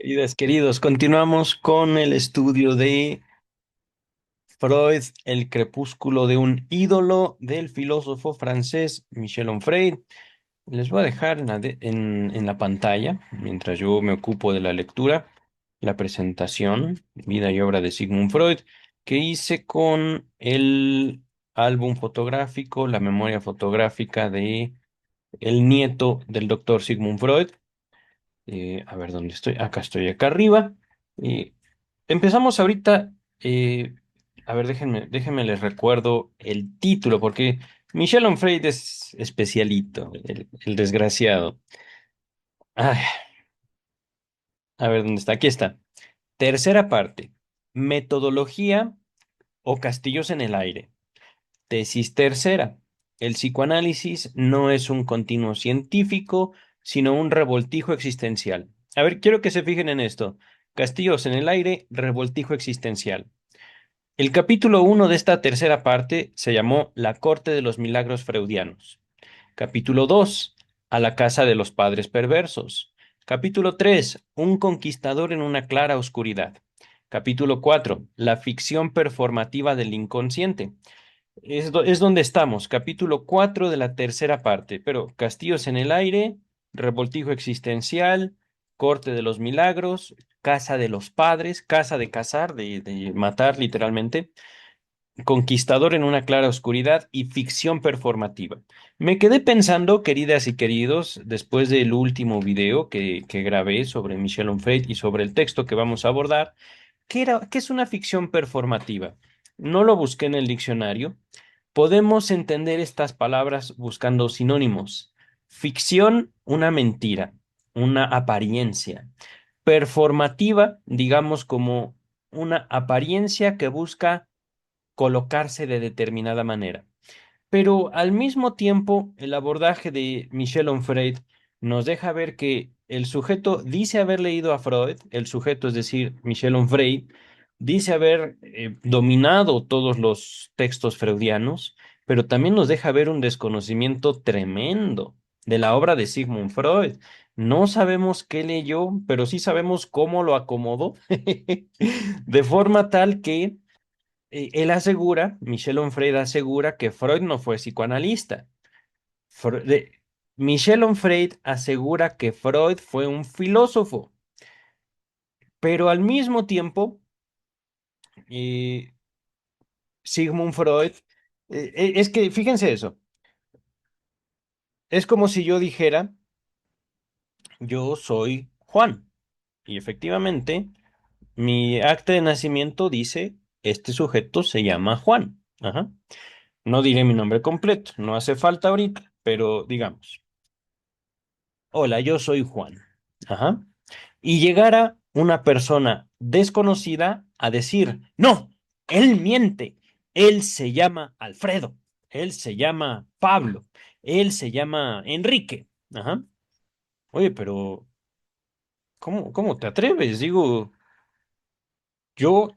Queridas, queridos, continuamos con el estudio de Freud, El crepúsculo de un ídolo del filósofo francés Michel Onfray. Les voy a dejar en la pantalla, mientras yo me ocupo de la lectura, la presentación, vida y obra de Sigmund Freud, que hice con el álbum fotográfico, la memoria fotográfica de el nieto del doctor Sigmund Freud. A ver dónde estoy. Acá estoy, acá arriba. Y empezamos ahorita. A ver, déjenme les recuerdo el título, porque Michel Onfray es especialito, el desgraciado. Ay, a ver dónde está. Aquí está. Tercera parte. Metodología o castillos en el aire. Tesis tercera. El psicoanálisis no es un continuo científico, sino un revoltijo existencial. A ver, quiero que se fijen en esto. Castillos en el aire, revoltijo existencial. El capítulo uno de esta tercera parte se llamó La corte de los milagros freudianos. Capítulo 2, A la casa de los padres perversos. Capítulo 3, Un conquistador en una clara oscuridad. Capítulo 4, La ficción performativa del inconsciente. Es donde estamos, capítulo 4 de la tercera parte, pero Castillos en el aire, revoltijo existencial, corte de los milagros, casa de los padres, casa de cazar, de matar literalmente, conquistador en una clara oscuridad y ficción performativa. Me quedé pensando, queridas y queridos, después del último video que grabé sobre Michel Onfray y sobre el texto que vamos a abordar, ¿qué es una ficción performativa? No lo busqué en el diccionario. Podemos entender estas palabras buscando sinónimos. Ficción, una mentira, una apariencia. Performativa, digamos como una apariencia que busca colocarse de determinada manera. Pero al mismo tiempo, el abordaje de Michel Onfray nos deja ver que el sujeto dice haber leído a Freud, el sujeto, es decir, Michel Onfray, dice haber dominado todos los textos freudianos, pero también nos deja ver un desconocimiento tremendo de la obra de Sigmund Freud. No sabemos qué leyó, pero sí sabemos cómo lo acomodó, de forma tal que él asegura, Michel Onfray asegura que Freud no fue psicoanalista. Fre- de- Michel Onfray asegura que Freud fue un filósofo, pero al mismo tiempo, eh, Sigmund Freud, es que fíjense eso, es como si yo dijera, yo soy Juan, y efectivamente, mi acta de nacimiento dice, este sujeto se llama Juan. Ajá. No diré mi nombre completo, no hace falta ahorita, pero digamos. Hola, yo soy Juan. Ajá. Y llegara una persona desconocida a decir, no, él miente, él se llama Alfredo, él se llama Pablo, él se llama Enrique. Ajá. Oye, pero ¿cómo te atreves? Digo, yo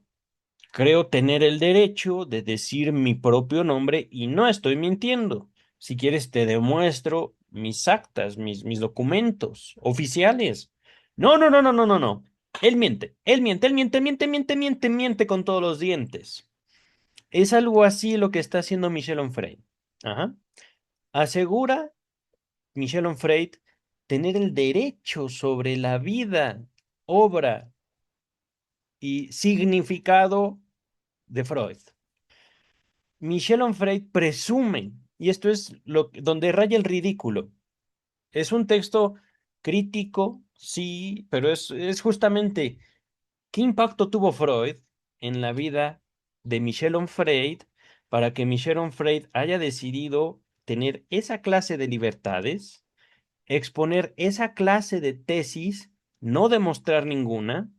creo tener el derecho de decir mi propio nombre y no estoy mintiendo. Si quieres, te demuestro mis actas, mis documentos oficiales. No, no, no, no, no, no, no. Él miente, él miente, él miente, miente, miente, miente, miente con todos los dientes. Es algo así lo que está haciendo Michel Onfray. Ajá. Asegura Michel Onfray tener el derecho sobre la vida, obra y significado de Freud. Michel Onfray presume, y esto es donde raya el ridículo. Es un texto crítico, sí, pero es justamente qué impacto tuvo Freud en la vida de Michel Onfray para que Michel Onfray haya decidido tener esa clase de libertades, exponer esa clase de tesis, no demostrar ninguna.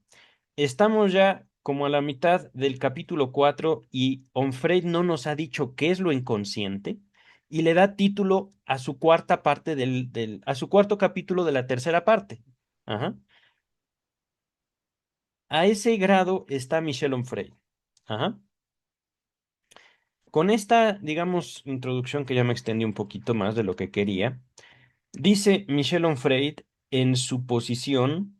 Estamos ya como a la mitad del capítulo 4 y Onfray no nos ha dicho qué es lo inconsciente y le da título a su cuarta parte a su cuarto capítulo de la tercera parte. Ajá. A ese grado está Michel Onfray. Ajá. Con esta, digamos, introducción que ya me extendí un poquito más de lo que quería, dice Michel Onfray en su posición.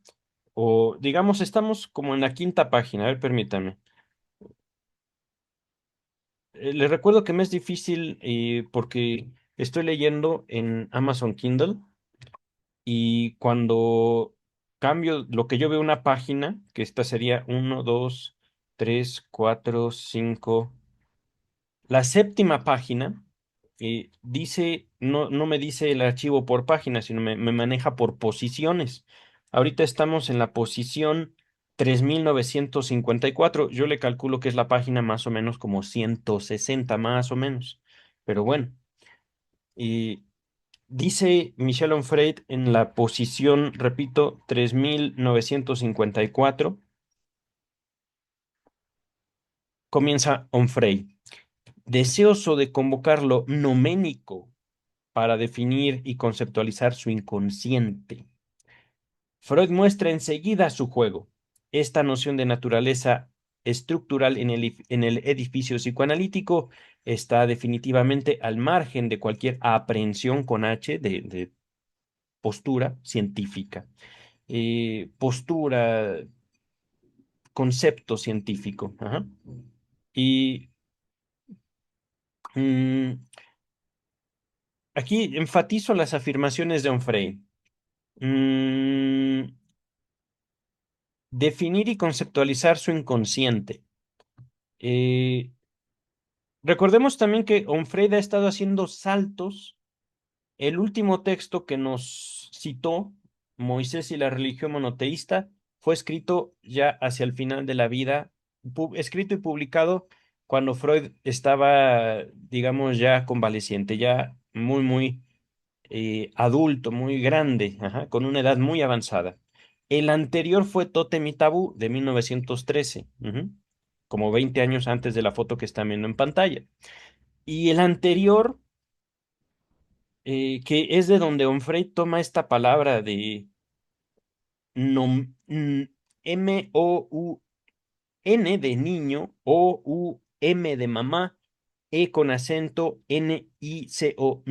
O digamos, estamos como en la quinta página. A ver, permítame. Les recuerdo que me es difícil porque estoy leyendo en Amazon Kindle y cuando cambio lo que yo veo una página, que esta sería uno, 2, 3, 4, 5. La séptima página dice, no me dice el archivo por página, sino me maneja por posiciones. Ahorita estamos en la posición 3954. Yo le calculo que es la página más o menos como 160 más o menos. Pero bueno, y dice Michel Onfray en la posición, repito, 3954, comienza Onfray. Deseoso de convocar lo noménico para definir y conceptualizar su inconsciente. Freud muestra enseguida su juego. Esta noción de naturaleza estructural en el edificio psicoanalítico está definitivamente al margen de cualquier aprehensión con H de postura científica. Postura, concepto científico. Ajá. Y mm, aquí enfatizo las afirmaciones de Onfray. Mm, Definir y conceptualizar su inconsciente. Eh, Recordemos también que Onfray ha estado haciendo saltos. El último texto que nos citó, Moisés y la religión monoteísta, fue escrito ya hacia el final de la vida, escrito y publicado cuando Freud estaba, digamos, ya convaleciente, ya muy adulto, muy grande, ajá, con una edad muy avanzada. El anterior fue Tótem y Tabú de 1913, ujú, como 20 años antes de la foto que están viendo en pantalla. Y el anterior, que es de donde Onfray toma esta palabra de M-O-U-N de niño, O-U-M de mamá, E con acento, N-I-C-O,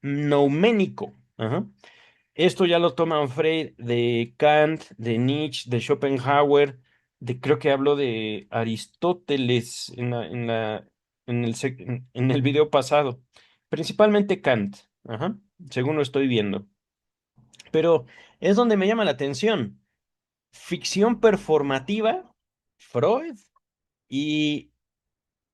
nouménico. Ajá. Esto ya lo toma Freud de Kant, de Nietzsche, de Schopenhauer, creo que hablo de Aristóteles en el video pasado. Principalmente Kant, ajá, según lo estoy viendo. Pero es donde me llama la atención. Ficción performativa, Freud, y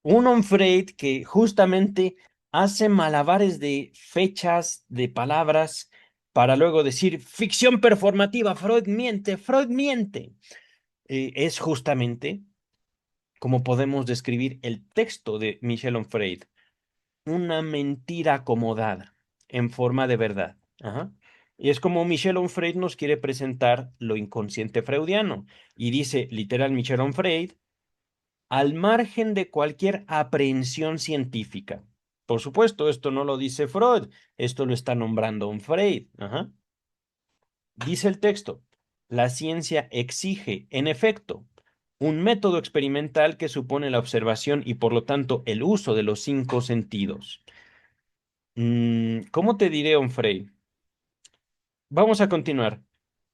un Onfray que justamente hace malabares de fechas, de palabras, para luego decir ficción performativa, Freud miente, Freud miente. Es justamente como podemos describir el texto de Michel Onfray, una mentira acomodada en forma de verdad. Ajá. Y es como Michel Onfray nos quiere presentar lo inconsciente freudiano. Y dice, literal, Michel Onfray, al margen de cualquier aprehensión científica. Por supuesto, esto no lo dice Freud, esto lo está nombrando Onfray. Ajá. Dice el texto, la ciencia exige, en efecto, un método experimental que supone la observación y por lo tanto el uso de los cinco sentidos. ¿Cómo te diré, Onfray? Vamos a continuar.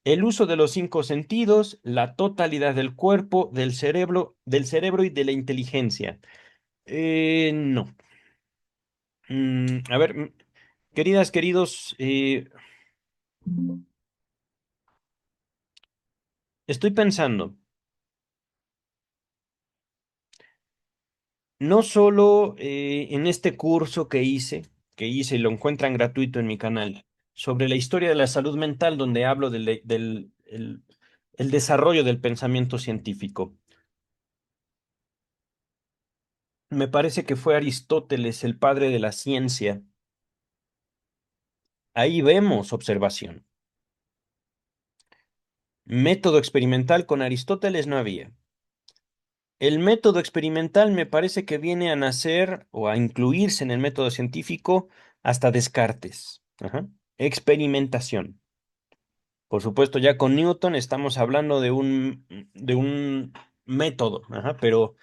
El uso de los cinco sentidos, la totalidad del cuerpo, del cerebro y de la inteligencia. No. A ver, queridas, queridos, estoy pensando, no solo en este curso que hice y lo encuentran gratuito en mi canal, sobre la historia de la salud mental, donde hablo el desarrollo del pensamiento científico. Me parece que fue Aristóteles el padre de la ciencia. Ahí vemos observación. Método experimental con Aristóteles no había. El método experimental me parece que viene a nacer o a incluirse en el método científico hasta Descartes. Ajá. Experimentación. Por supuesto, ya con Newton estamos hablando de un método, ajá, pero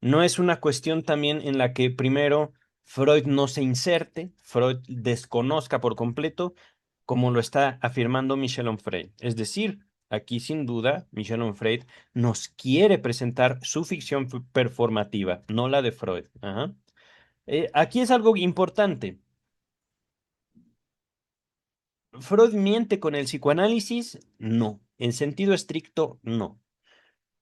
no es una cuestión también en la que primero Freud no se inserte, Freud desconozca por completo, como lo está afirmando Michel Onfray. Es decir, aquí sin duda, Michel Onfray nos quiere presentar su ficción performativa, no la de Freud. Ajá. Aquí es algo importante. ¿Freud miente con el psicoanálisis? No. En sentido estricto, no.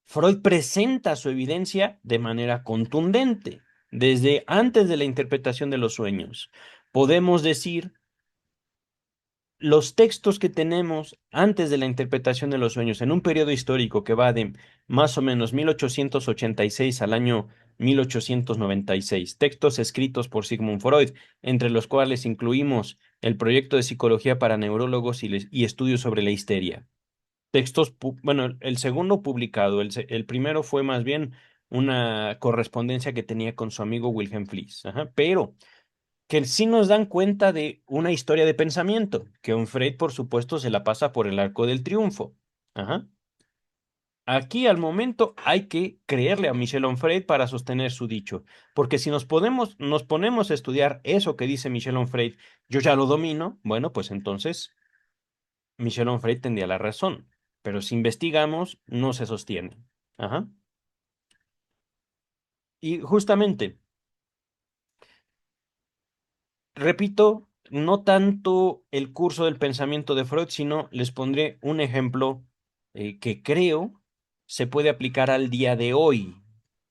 Freud presenta su evidencia de manera contundente, desde antes de la interpretación de los sueños. Podemos decir, los textos que tenemos antes de la interpretación de los sueños, en un periodo histórico que va de más o menos 1886 al año 1896, textos escritos por Sigmund Freud, entre los cuales incluimos el proyecto de psicología para neurólogos y estudios sobre la histeria. Textos, bueno, el segundo publicado, el primero fue más bien una correspondencia que tenía con su amigo Wilhelm Fliess, ajá, pero que sí nos dan cuenta de una historia de pensamiento, que Onfray, por supuesto, se la pasa por el arco del triunfo. Ajá. Aquí al momento hay que creerle a Michel Onfray para sostener su dicho, porque si nos ponemos a estudiar eso que dice Michel Onfray, yo ya lo domino, bueno, pues entonces Michel Onfray tendría la razón, pero si investigamos, no se sostiene. Ajá. Y justamente, repito, no tanto el curso del pensamiento de Freud, sino les pondré un ejemplo que creo se puede aplicar al día de hoy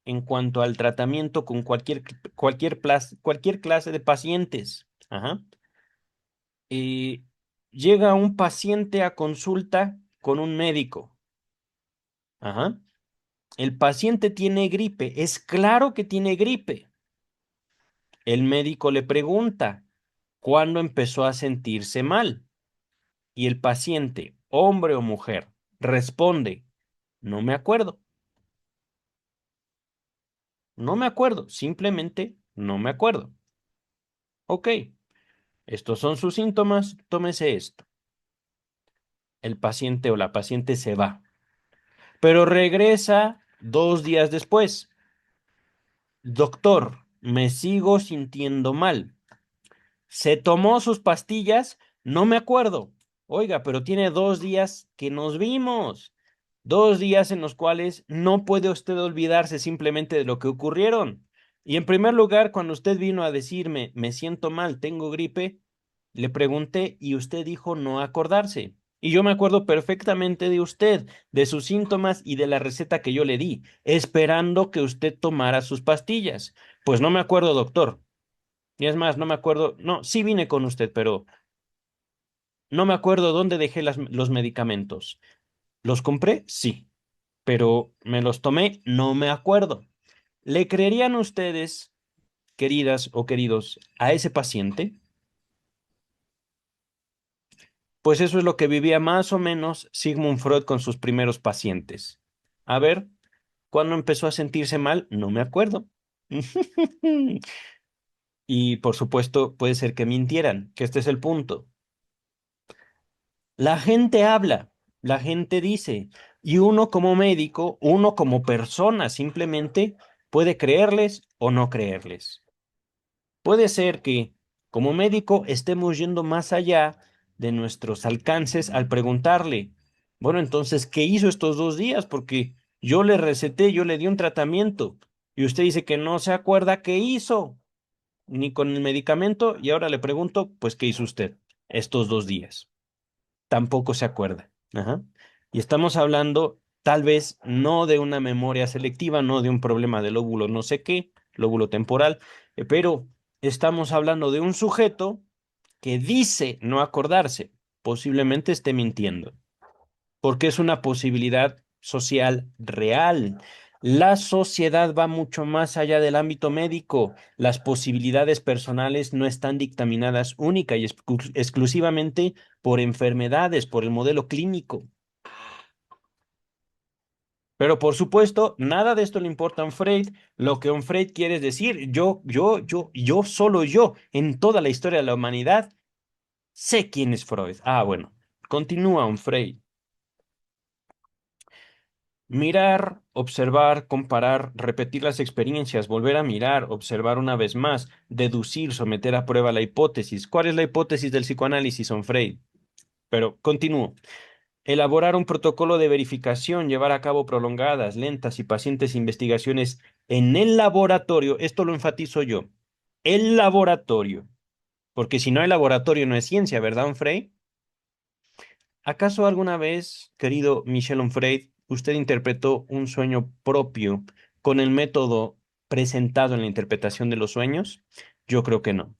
en cuanto al tratamiento con cualquier clase de pacientes. Ajá. Eh, Llega un paciente a consulta con un médico. Ajá. El paciente tiene gripe, es claro que tiene gripe. El médico le pregunta, ¿cuándo empezó a sentirse mal? Y el paciente, hombre o mujer, responde, no me acuerdo, no me acuerdo, simplemente no me acuerdo. Ok, estos son sus síntomas, tómese esto. El paciente o la paciente se va, pero regresa 2 días después. Doctor, me sigo sintiendo mal. ¿Se tomó sus pastillas? No me acuerdo. Oiga, pero tiene 2 días que nos vimos. 2 días en los cuales no puede usted olvidarse simplemente de lo que ocurrieron. Y en primer lugar, cuando usted vino a decirme, me siento mal, tengo gripe, le pregunté y usted dijo no acordarse. Y yo me acuerdo perfectamente de usted, de sus síntomas y de la receta que yo le di, esperando que usted tomara sus pastillas. Pues no me acuerdo, doctor. Y es más, no me acuerdo, no, sí vine con usted, pero no me acuerdo dónde dejé los medicamentos. ¿Los compré? Sí, pero me los tomé, no me acuerdo. ¿Le creerían ustedes, queridas o queridos, a ese paciente? Pues eso es lo que vivía más o menos Sigmund Freud con sus primeros pacientes. A ver, ¿cuándo empezó a sentirse mal? No me acuerdo. Y por supuesto, puede ser que mintieran, que este es el punto. La gente habla, la gente dice, y uno como médico, uno como persona, simplemente puede creerles o no creerles. Puede ser que como médico estemos yendo más allá de nuestros alcances al preguntarle, bueno, entonces, ¿qué hizo estos 2 días? Porque yo le receté, yo le di un tratamiento y usted dice que no se acuerda qué hizo, ni con el medicamento, y ahora le pregunto, pues, ¿qué hizo usted estos 2 días? Tampoco se acuerda. Ajá. Y estamos hablando tal vez no de una memoria selectiva, no de un problema del lóbulo no sé qué, lóbulo temporal, pero estamos hablando de un sujeto que dice no acordarse, posiblemente esté mintiendo porque es una posibilidad social real. La sociedad va mucho más allá del ámbito médico. Las posibilidades personales no están dictaminadas única y exclusivamente por enfermedades, por el modelo clínico. Pero por supuesto, nada de esto le importa a un Freud. Lo que un Freud quiere es decir, solo yo, en toda la historia de la humanidad, sé quién es Freud. Ah, bueno, continúa un Freud. Mirar, observar, comparar, repetir las experiencias, volver a mirar, observar una vez más, deducir, someter a prueba la hipótesis. ¿Cuál es la hipótesis del psicoanálisis, Freud? Pero continúo. Elaborar un protocolo de verificación, llevar a cabo prolongadas, lentas y pacientes investigaciones en el laboratorio. Esto lo enfatizo yo. El laboratorio. Porque si no hay laboratorio no es ciencia, ¿verdad, Onfray? ¿Acaso alguna vez, querido Michel Onfray, usted interpretó un sueño propio con el método presentado en la interpretación de los sueños? Yo creo que no.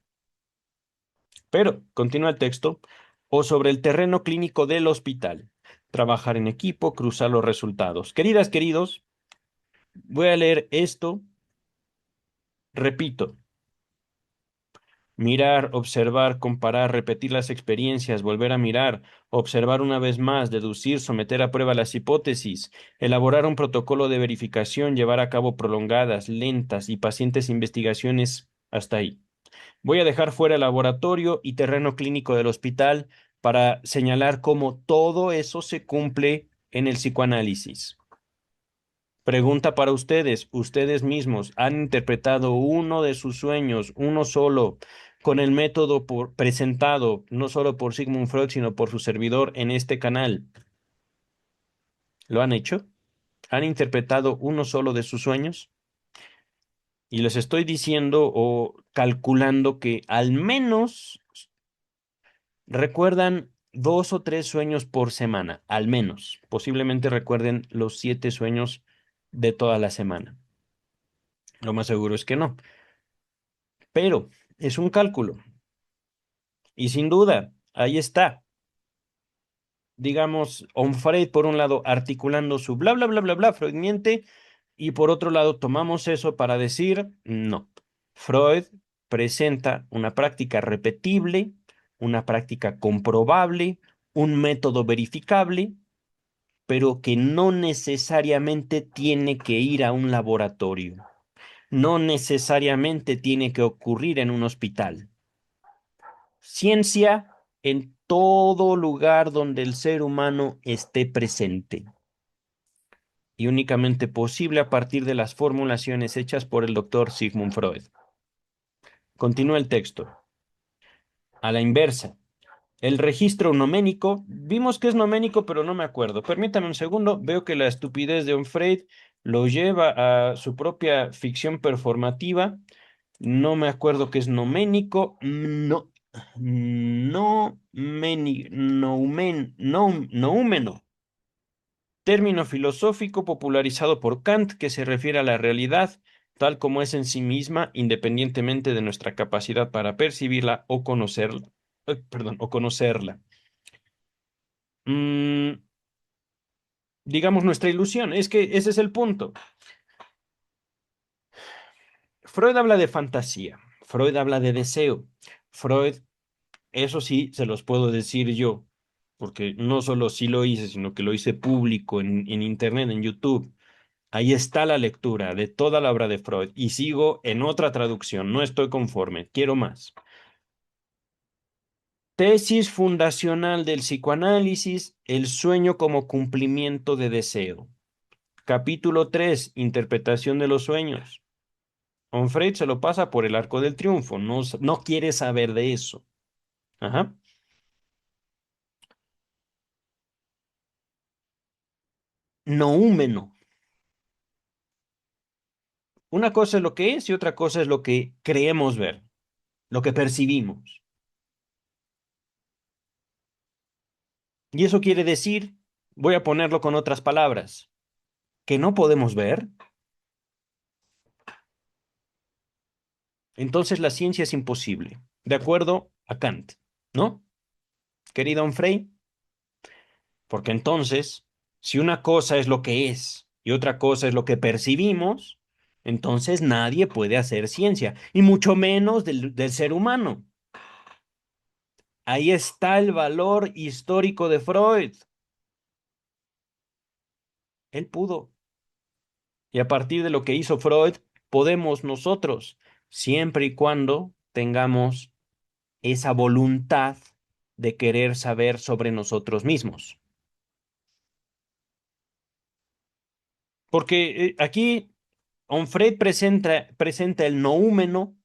Pero, continúa el texto, o sobre el terreno clínico del hospital. Trabajar en equipo, cruzar los resultados. Queridas, queridos, voy a leer esto, repito. Mirar, observar, comparar, repetir las experiencias, volver a mirar, observar una vez más, deducir, someter a prueba las hipótesis, elaborar un protocolo de verificación, llevar a cabo prolongadas, lentas y pacientes investigaciones hasta ahí. Voy a dejar fuera el laboratorio y terreno clínico del hospital para señalar cómo todo eso se cumple en el psicoanálisis. Pregunta para ustedes, ustedes mismos, ¿han interpretado uno de sus sueños, uno solo, con el método presentado no solo por Sigmund Freud, sino por su servidor en este canal? ¿Lo han hecho? ¿Han interpretado uno solo de sus sueños? Y les estoy diciendo o calculando que al menos recuerdan 2 o 3 sueños por semana, al menos. Posiblemente recuerden los 7 sueños de toda la semana. Lo más seguro es que no. Pero es un cálculo. Y sin duda, ahí está. Digamos, Onfray, por un lado, articulando su bla, bla, bla, bla, bla, Freud miente, y por otro lado, tomamos eso para decir, no. Freud presenta una práctica repetible, una práctica comprobable, un método verificable, pero que no necesariamente tiene que ir a un laboratorio, no necesariamente tiene que ocurrir en un hospital. Ciencia en todo lugar donde el ser humano esté presente y únicamente posible a partir de las formulaciones hechas por el doctor Sigmund Freud. Continúa el texto. A la inversa, el registro noménico, vimos que es noménico, pero no me acuerdo. Permítame un segundo, veo que la estupidez de Onfray lo lleva a su propia ficción performativa. No me acuerdo qué es noménico. No, noúmeno. Término filosófico popularizado por Kant que se refiere a la realidad tal como es en sí misma, independientemente de nuestra capacidad para percibirla o conocerla. Perdón, o conocerla. Mm, digamos nuestra ilusión, es que ese es el punto. Freud habla de fantasía, Freud habla de deseo, Freud, eso sí, se los puedo decir yo, porque no solo sí lo hice, sino que lo hice público en Internet, en YouTube. Ahí está la lectura de toda la obra de Freud y sigo en otra traducción, no estoy conforme, quiero más. Tesis fundacional del psicoanálisis, el sueño como cumplimiento de deseo. Capítulo 3, interpretación de los sueños. Onfray se lo pasa por el arco del triunfo, no, no quiere saber de eso. Ajá. Noúmeno. Una cosa es lo que es y otra cosa es lo que creemos ver, lo que percibimos. Y eso quiere decir, voy a ponerlo con otras palabras, que no podemos ver. Entonces la ciencia es imposible, de acuerdo a Kant, ¿no? Querido Onfray, porque entonces, si una cosa es lo que es y otra cosa es lo que percibimos, entonces nadie puede hacer ciencia, y mucho menos del ser humano. Ahí está el valor histórico de Freud. Él pudo. Y a partir de lo que hizo Freud, podemos nosotros, siempre y cuando tengamos esa voluntad de querer saber sobre nosotros mismos. Porque aquí Onfray presenta el noúmeno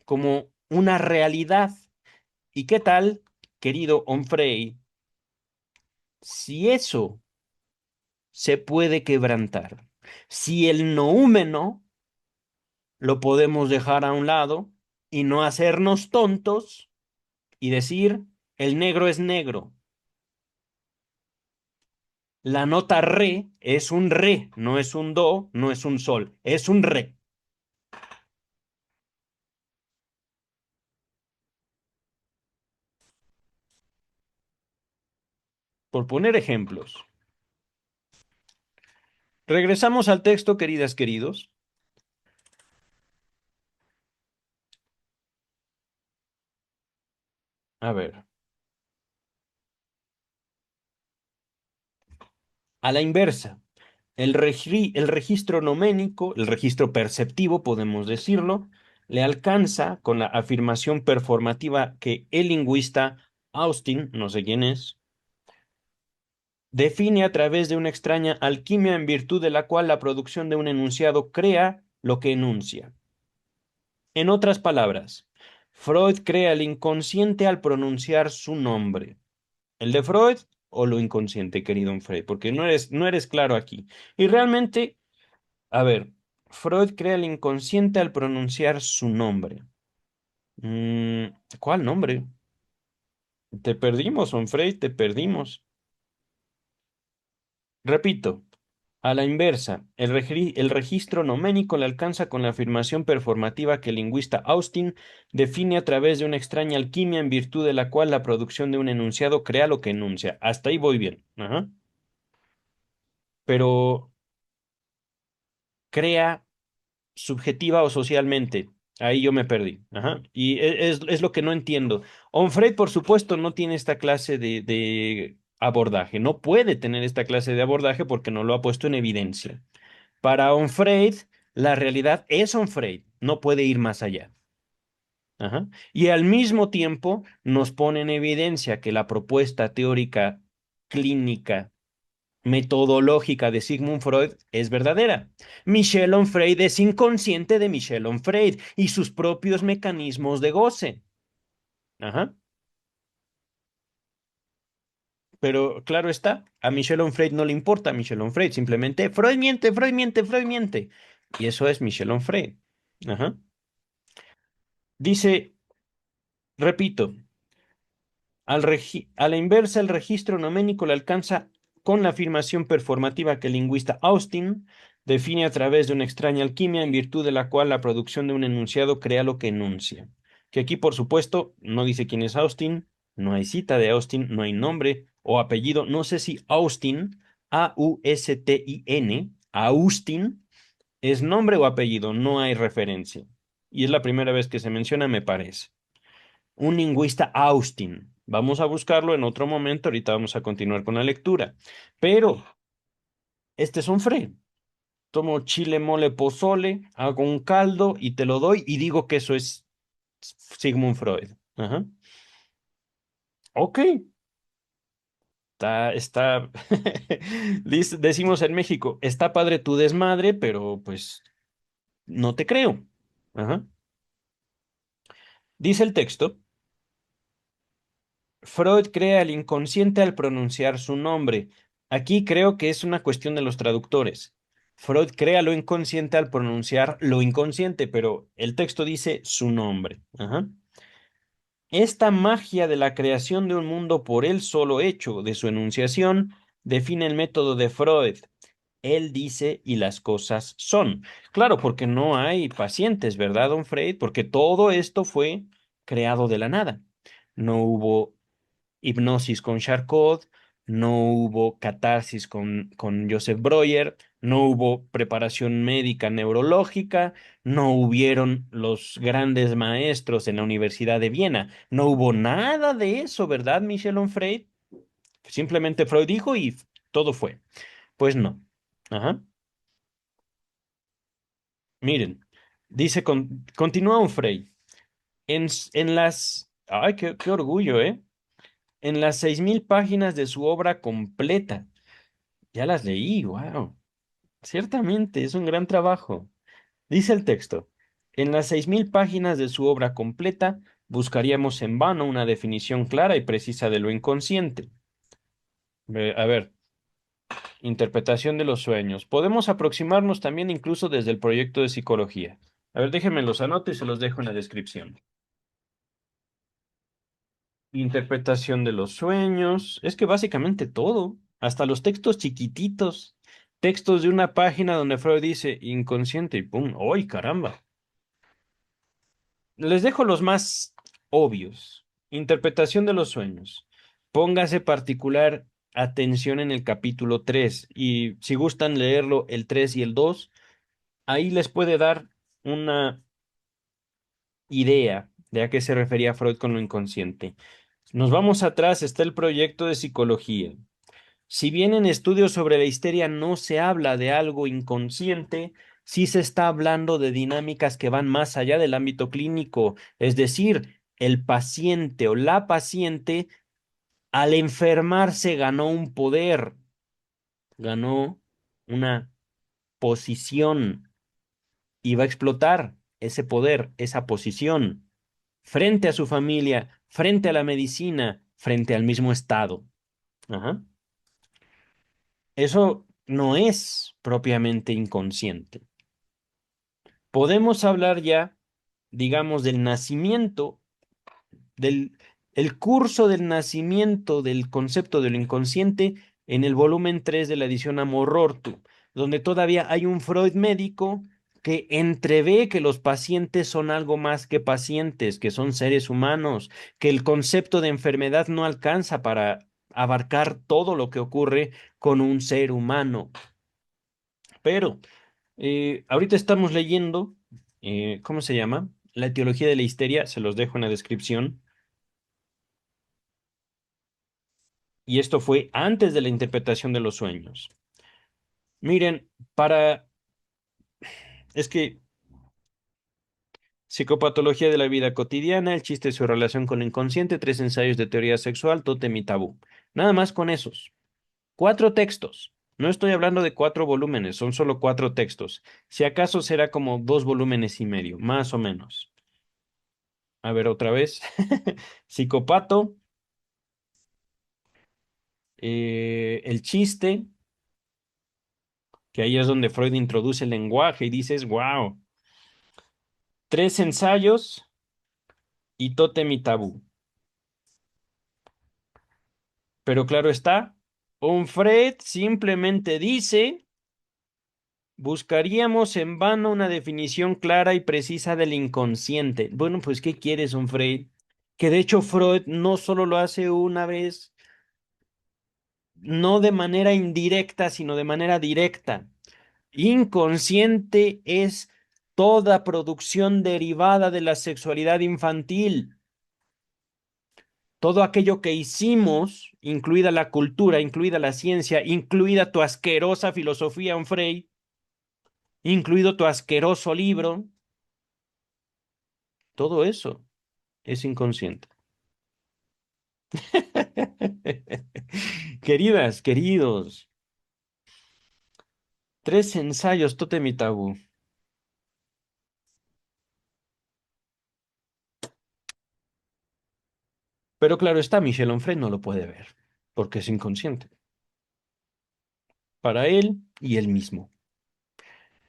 como una realidad. ¿Y qué tal, querido Onfray, Si eso se puede quebrantar, si el noúmeno lo podemos dejar a un lado y no hacernos tontos y decir, el negro es negro. La nota re es un re, no es un do, no es un sol, es un re. Por poner ejemplos. Regresamos al texto, queridas, queridos. A ver, a la inversa. El registro noménico, el registro perceptivo, podemos decirlo, le alcanza con la afirmación performativa que el lingüista Austin, no sé quién es, define a través de una extraña alquimia en virtud de la cual la producción de un enunciado crea lo que enuncia. En otras palabras, Freud crea el inconsciente al pronunciar su nombre. ¿El de Freud o lo inconsciente, querido Freud? Porque no eres claro aquí. Y realmente, a ver, Freud crea el inconsciente al pronunciar su nombre. Mm, ¿Cuál nombre? Te perdimos, Freud, te perdimos. Repito, a la inversa, el registro noménico le alcanza con la afirmación performativa que el lingüista Austin define a través de una extraña alquimia en virtud de la cual la producción de un enunciado crea lo que enuncia. Hasta ahí voy bien. Ajá. Pero crea subjetiva o socialmente. Ahí yo me perdí. Ajá. Y es lo que no entiendo. Onfray, por supuesto, no tiene esta clase de abordaje. No puede tener esta clase de abordaje porque no lo ha puesto en evidencia. Para Onfray, la realidad es Onfray. No puede ir más allá. Ajá. Y al mismo tiempo nos pone en evidencia que la propuesta teórica clínica metodológica de Sigmund Freud es verdadera. Michel Onfray es inconsciente de Michel Onfray y sus propios mecanismos de goce. Ajá. Pero claro está, a Michel Onfray no le importa a Michel Onfray, simplemente Freud miente, Freud miente, Freud miente. Y eso es Michel Onfray. Ajá. Dice, repito, a la inversa, el registro noménico le alcanza con la afirmación performativa que el lingüista Austin define a través de una extraña alquimia en virtud de la cual la producción de un enunciado crea lo que enuncia. Que aquí, por supuesto, no dice quién es Austin, no hay cita de Austin, no hay nombre o apellido. No sé si Austin, Austin, Austin, es nombre o apellido, no hay referencia. Y es la primera vez que se menciona, me parece un lingüista Austin. Vamos a buscarlo en otro momento, ahorita vamos a continuar con la lectura. Pero este es un Freud. Tomo chile, mole, pozole, hago un caldo y te lo doy y digo que eso es Sigmund Freud. Ajá. Ok, está, decimos en México, está padre tu desmadre, pero pues no te creo. Ajá. Dice el texto. Freud crea el inconsciente al pronunciar su nombre. Aquí creo que es una cuestión de los traductores. Freud crea lo inconsciente al pronunciar lo inconsciente, pero el texto dice su nombre. Ajá. Esta magia de la creación de un mundo por el solo hecho de su enunciación define el método de Freud. Él dice y las cosas son. Claro, porque no hay pacientes, ¿verdad, don Freud? Porque todo esto fue creado de la nada. No hubo hipnosis con Charcot, no hubo catarsis con Joseph Breuer, no hubo preparación médica neurológica, no hubieron los grandes maestros en la Universidad de Viena, no hubo nada de eso, ¿verdad, Michel Onfray? Simplemente Freud dijo y todo fue. Pues no. Ajá. Miren, dice, continúa Onfray. En las... Ay, qué orgullo, ¿eh? En las 6000 páginas de su obra completa. Ya las leí, wow. Ciertamente, es un gran trabajo. Dice el texto, en las 6000 páginas de su obra completa buscaríamos en vano una definición clara y precisa de lo inconsciente. A ver, interpretación de los sueños. Podemos aproximarnos también incluso desde el proyecto de psicología. A ver, déjenme los anoto y se los dejo en la descripción. Interpretación de los sueños. Es que básicamente todo, hasta los textos chiquititos, textos de una página donde Freud dice inconsciente y ¡pum! ¡Ay, caramba! Les dejo los más obvios. Interpretación de los sueños. Póngase particular atención en el capítulo 3 y si gustan leerlo el 3 y el 2, ahí les puede dar una idea de a qué se refería Freud con lo inconsciente. Nos vamos atrás, está el proyecto de psicología. Si bien en estudios sobre la histeria no se habla de algo inconsciente, sí se está hablando de dinámicas que van más allá del ámbito clínico, es decir, el paciente o la paciente al enfermarse ganó un poder, ganó una posición y va a explotar ese poder, esa posición, frente a su familia, frente a la medicina, frente al mismo Estado. Ajá. Eso no es propiamente inconsciente. Podemos hablar ya, digamos, del nacimiento, del el curso del nacimiento del concepto de lo inconsciente en el volumen 3 de la edición Amor Rortu, donde todavía hay un Freud médico que entrevé que los pacientes son algo más que pacientes, que son seres humanos, que el concepto de enfermedad no alcanza para abarcar todo lo que ocurre con un ser humano. Pero ahorita estamos leyendo, ¿cómo se llama? La etiología de la histeria, se los dejo en la descripción. Y esto fue antes de la interpretación de los sueños. Miren, es que psicopatología de la vida cotidiana, el chiste de su relación con el inconsciente, tres ensayos de teoría sexual, tótem y tabú. Nada más con esos. Cuatro textos. No estoy hablando de cuatro volúmenes, son solo cuatro textos. Si acaso será como 2 volúmenes y medio, más o menos. A ver, otra vez. Psicopato, el chiste, que ahí es donde Freud introduce el lenguaje y dices, wow, tres ensayos y tótem y tabú. Pero claro está, un Freud simplemente dice, buscaríamos en vano una definición clara y precisa del inconsciente. Bueno, pues, ¿qué quieres, un Freud? Que de hecho Freud no solo lo hace una vez, no de manera indirecta, sino de manera directa. Inconsciente es toda producción derivada de la sexualidad infantil. Todo aquello que hicimos, incluida la cultura, incluida la ciencia, incluida tu asquerosa filosofía, Onfrey, incluido tu asqueroso libro, todo eso es inconsciente. Queridas, queridos, tres ensayos, tótem y tabú. Pero claro está, Michel Onfray no lo puede ver, porque es inconsciente. Para él y él mismo.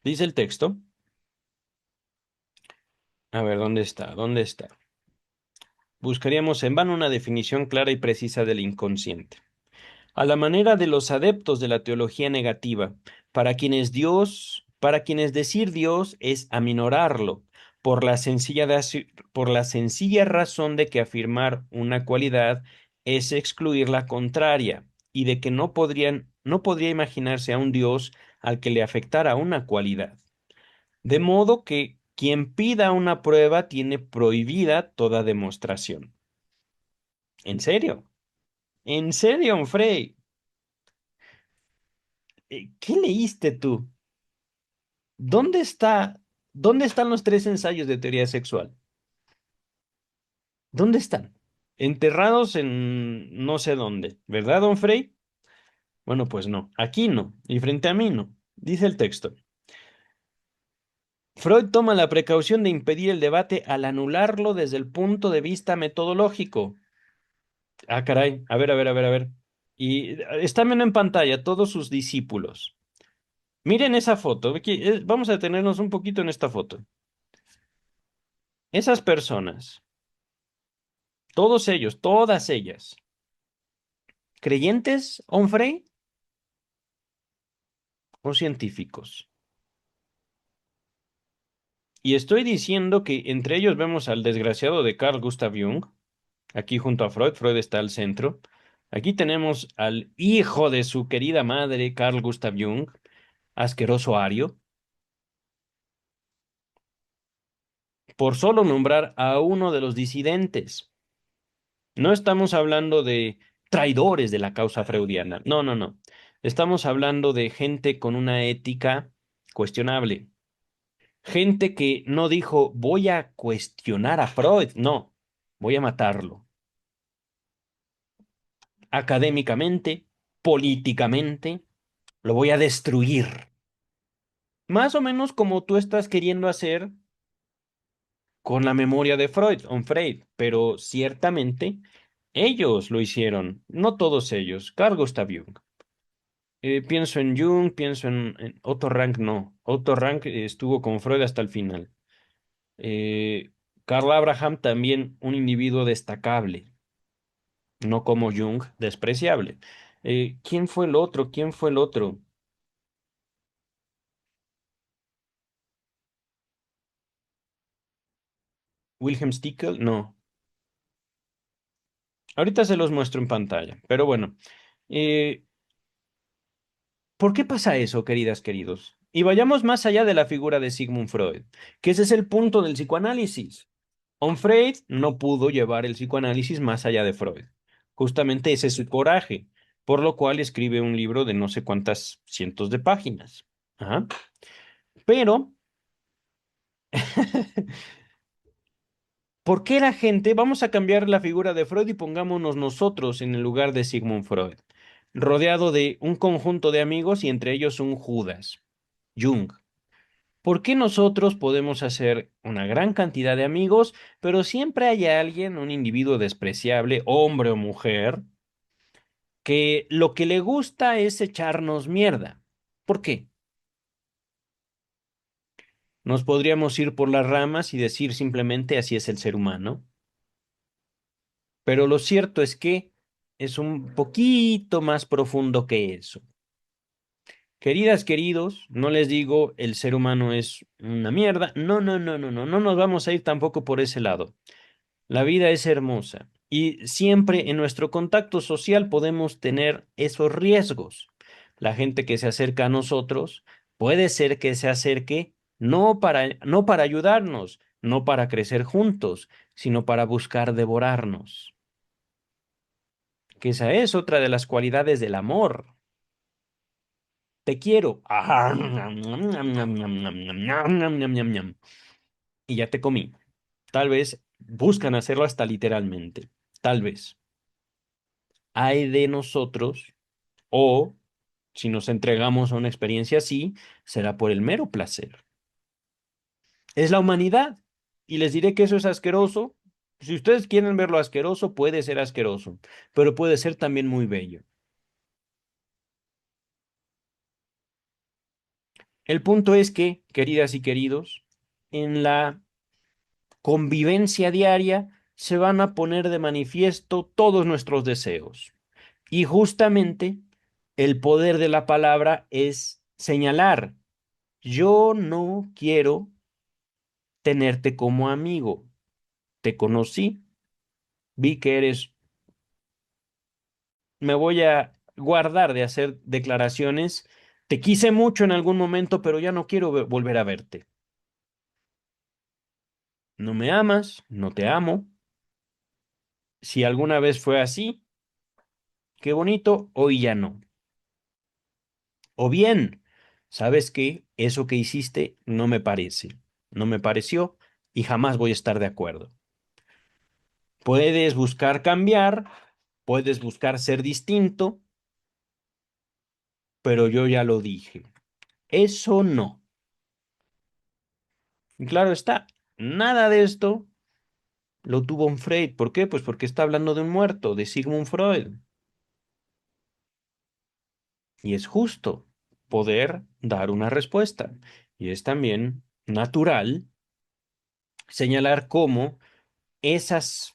Dice el texto. A ver, ¿dónde está? ¿Dónde está? Buscaríamos en vano una definición clara y precisa del inconsciente. A la manera de los adeptos de la teología negativa, para quienes decir Dios es aminorarlo, por la sencilla razón de que afirmar una cualidad es excluir la contraria, y de que no podría imaginarse a un Dios al que le afectara una cualidad. De modo que quien pida una prueba tiene prohibida toda demostración. ¿En serio? ¿En serio, Frey? ¿Qué leíste tú? ¿Dónde está, dónde están los tres ensayos de teoría sexual? ¿Dónde están? Enterrados en no sé dónde, ¿verdad, don Frey? Bueno, pues no, aquí no, y frente a mí no. Dice el texto. Freud toma la precaución de impedir el debate al anularlo desde el punto de vista metodológico. Ah, caray, a ver, a ver, a ver, a ver. Y están viendo en pantalla todos sus discípulos. Miren esa foto. Vamos a detenernos un poquito en esta foto. Esas personas, todos ellos, todas ellas, ¿creyentes, Onfrey, o científicos? Y estoy diciendo que entre ellos vemos al desgraciado de Carl Gustav Jung, aquí junto a Freud. Freud está al centro. Aquí tenemos al hijo de su querida madre, Carl Gustav Jung, asqueroso ario, por solo nombrar a uno de los disidentes. No estamos hablando de traidores de la causa freudiana. No, no, no. Estamos hablando de gente con una ética cuestionable. Gente que no dijo, voy a cuestionar a Freud. No, voy a matarlo. Académicamente, políticamente, lo voy a destruir. Más o menos como tú estás queriendo hacer con la memoria de Freud, on Freud, pero ciertamente ellos lo hicieron, no todos ellos. Carl Gustav Jung. Pienso en Jung, pienso en Otto Rank, no. Otto Rank estuvo con Freud hasta el final. Eh, Karl Abraham también un individuo destacable, no como Jung, despreciable. ¿Quién fue el otro? ¿Quién fue el otro? ¿Wilhelm Stickel? No. Ahorita se los muestro en pantalla, pero bueno. eh, ¿Por qué pasa eso, queridas, queridos? Y vayamos más allá de la figura de Sigmund Freud, que ese es el punto del psicoanálisis. Freud no pudo llevar el psicoanálisis más allá de Freud. Justamente ese es su coraje, por lo cual escribe un libro de no sé cuántas cientos de páginas. Ajá. Pero, ¿por qué la gente? Vamos a cambiar la figura de Freud y pongámonos nosotros en el lugar de Sigmund Freud, rodeado de un conjunto de amigos y entre ellos un Judas, Jung. ¿Por qué nosotros podemos hacer una gran cantidad de amigos, pero siempre hay alguien, un individuo despreciable, hombre o mujer, que lo que le gusta es echarnos mierda? ¿Por qué? Nos podríamos ir por las ramas y decir simplemente así es el ser humano, pero lo cierto es que es un poquito más profundo que eso. Queridas, queridos, no les digo el ser humano es una mierda. No, no, no, no, no, no nos vamos a ir tampoco por ese lado. La vida es hermosa y siempre en nuestro contacto social podemos tener esos riesgos. La gente que se acerca a nosotros puede ser que se acerque no para ayudarnos, no para crecer juntos, sino para buscar devorarnos. Que esa es otra de las cualidades del amor. Te quiero. Ah, y ya te comí. Tal vez buscan hacerlo hasta literalmente. Tal vez. Hay de nosotros, o si nos entregamos a una experiencia así, será por el mero placer. Es la humanidad. Y les diré que eso es asqueroso. Si ustedes quieren verlo asqueroso, puede ser asqueroso, pero puede ser también muy bello. El punto es que, queridas y queridos, en la convivencia diaria se van a poner de manifiesto todos nuestros deseos. Y justamente el poder de la palabra es señalar: yo no quiero tenerte como amigo. Te conocí, vi que eres, me voy a guardar de hacer declaraciones. Te quise mucho en algún momento, pero ya no quiero volver a verte. No me amas, no te amo. Si alguna vez fue así, qué bonito, hoy ya no. O bien, ¿sabes qué? Eso que hiciste no me parece, no me pareció y jamás voy a estar de acuerdo. Puedes buscar cambiar, puedes buscar ser distinto, pero yo ya lo dije. Eso no. Y claro está, nada de esto lo tuvo un Freud. ¿Por qué? Pues porque está hablando de un muerto, de Sigmund Freud. Y es justo poder dar una respuesta. Y es también natural señalar cómo esos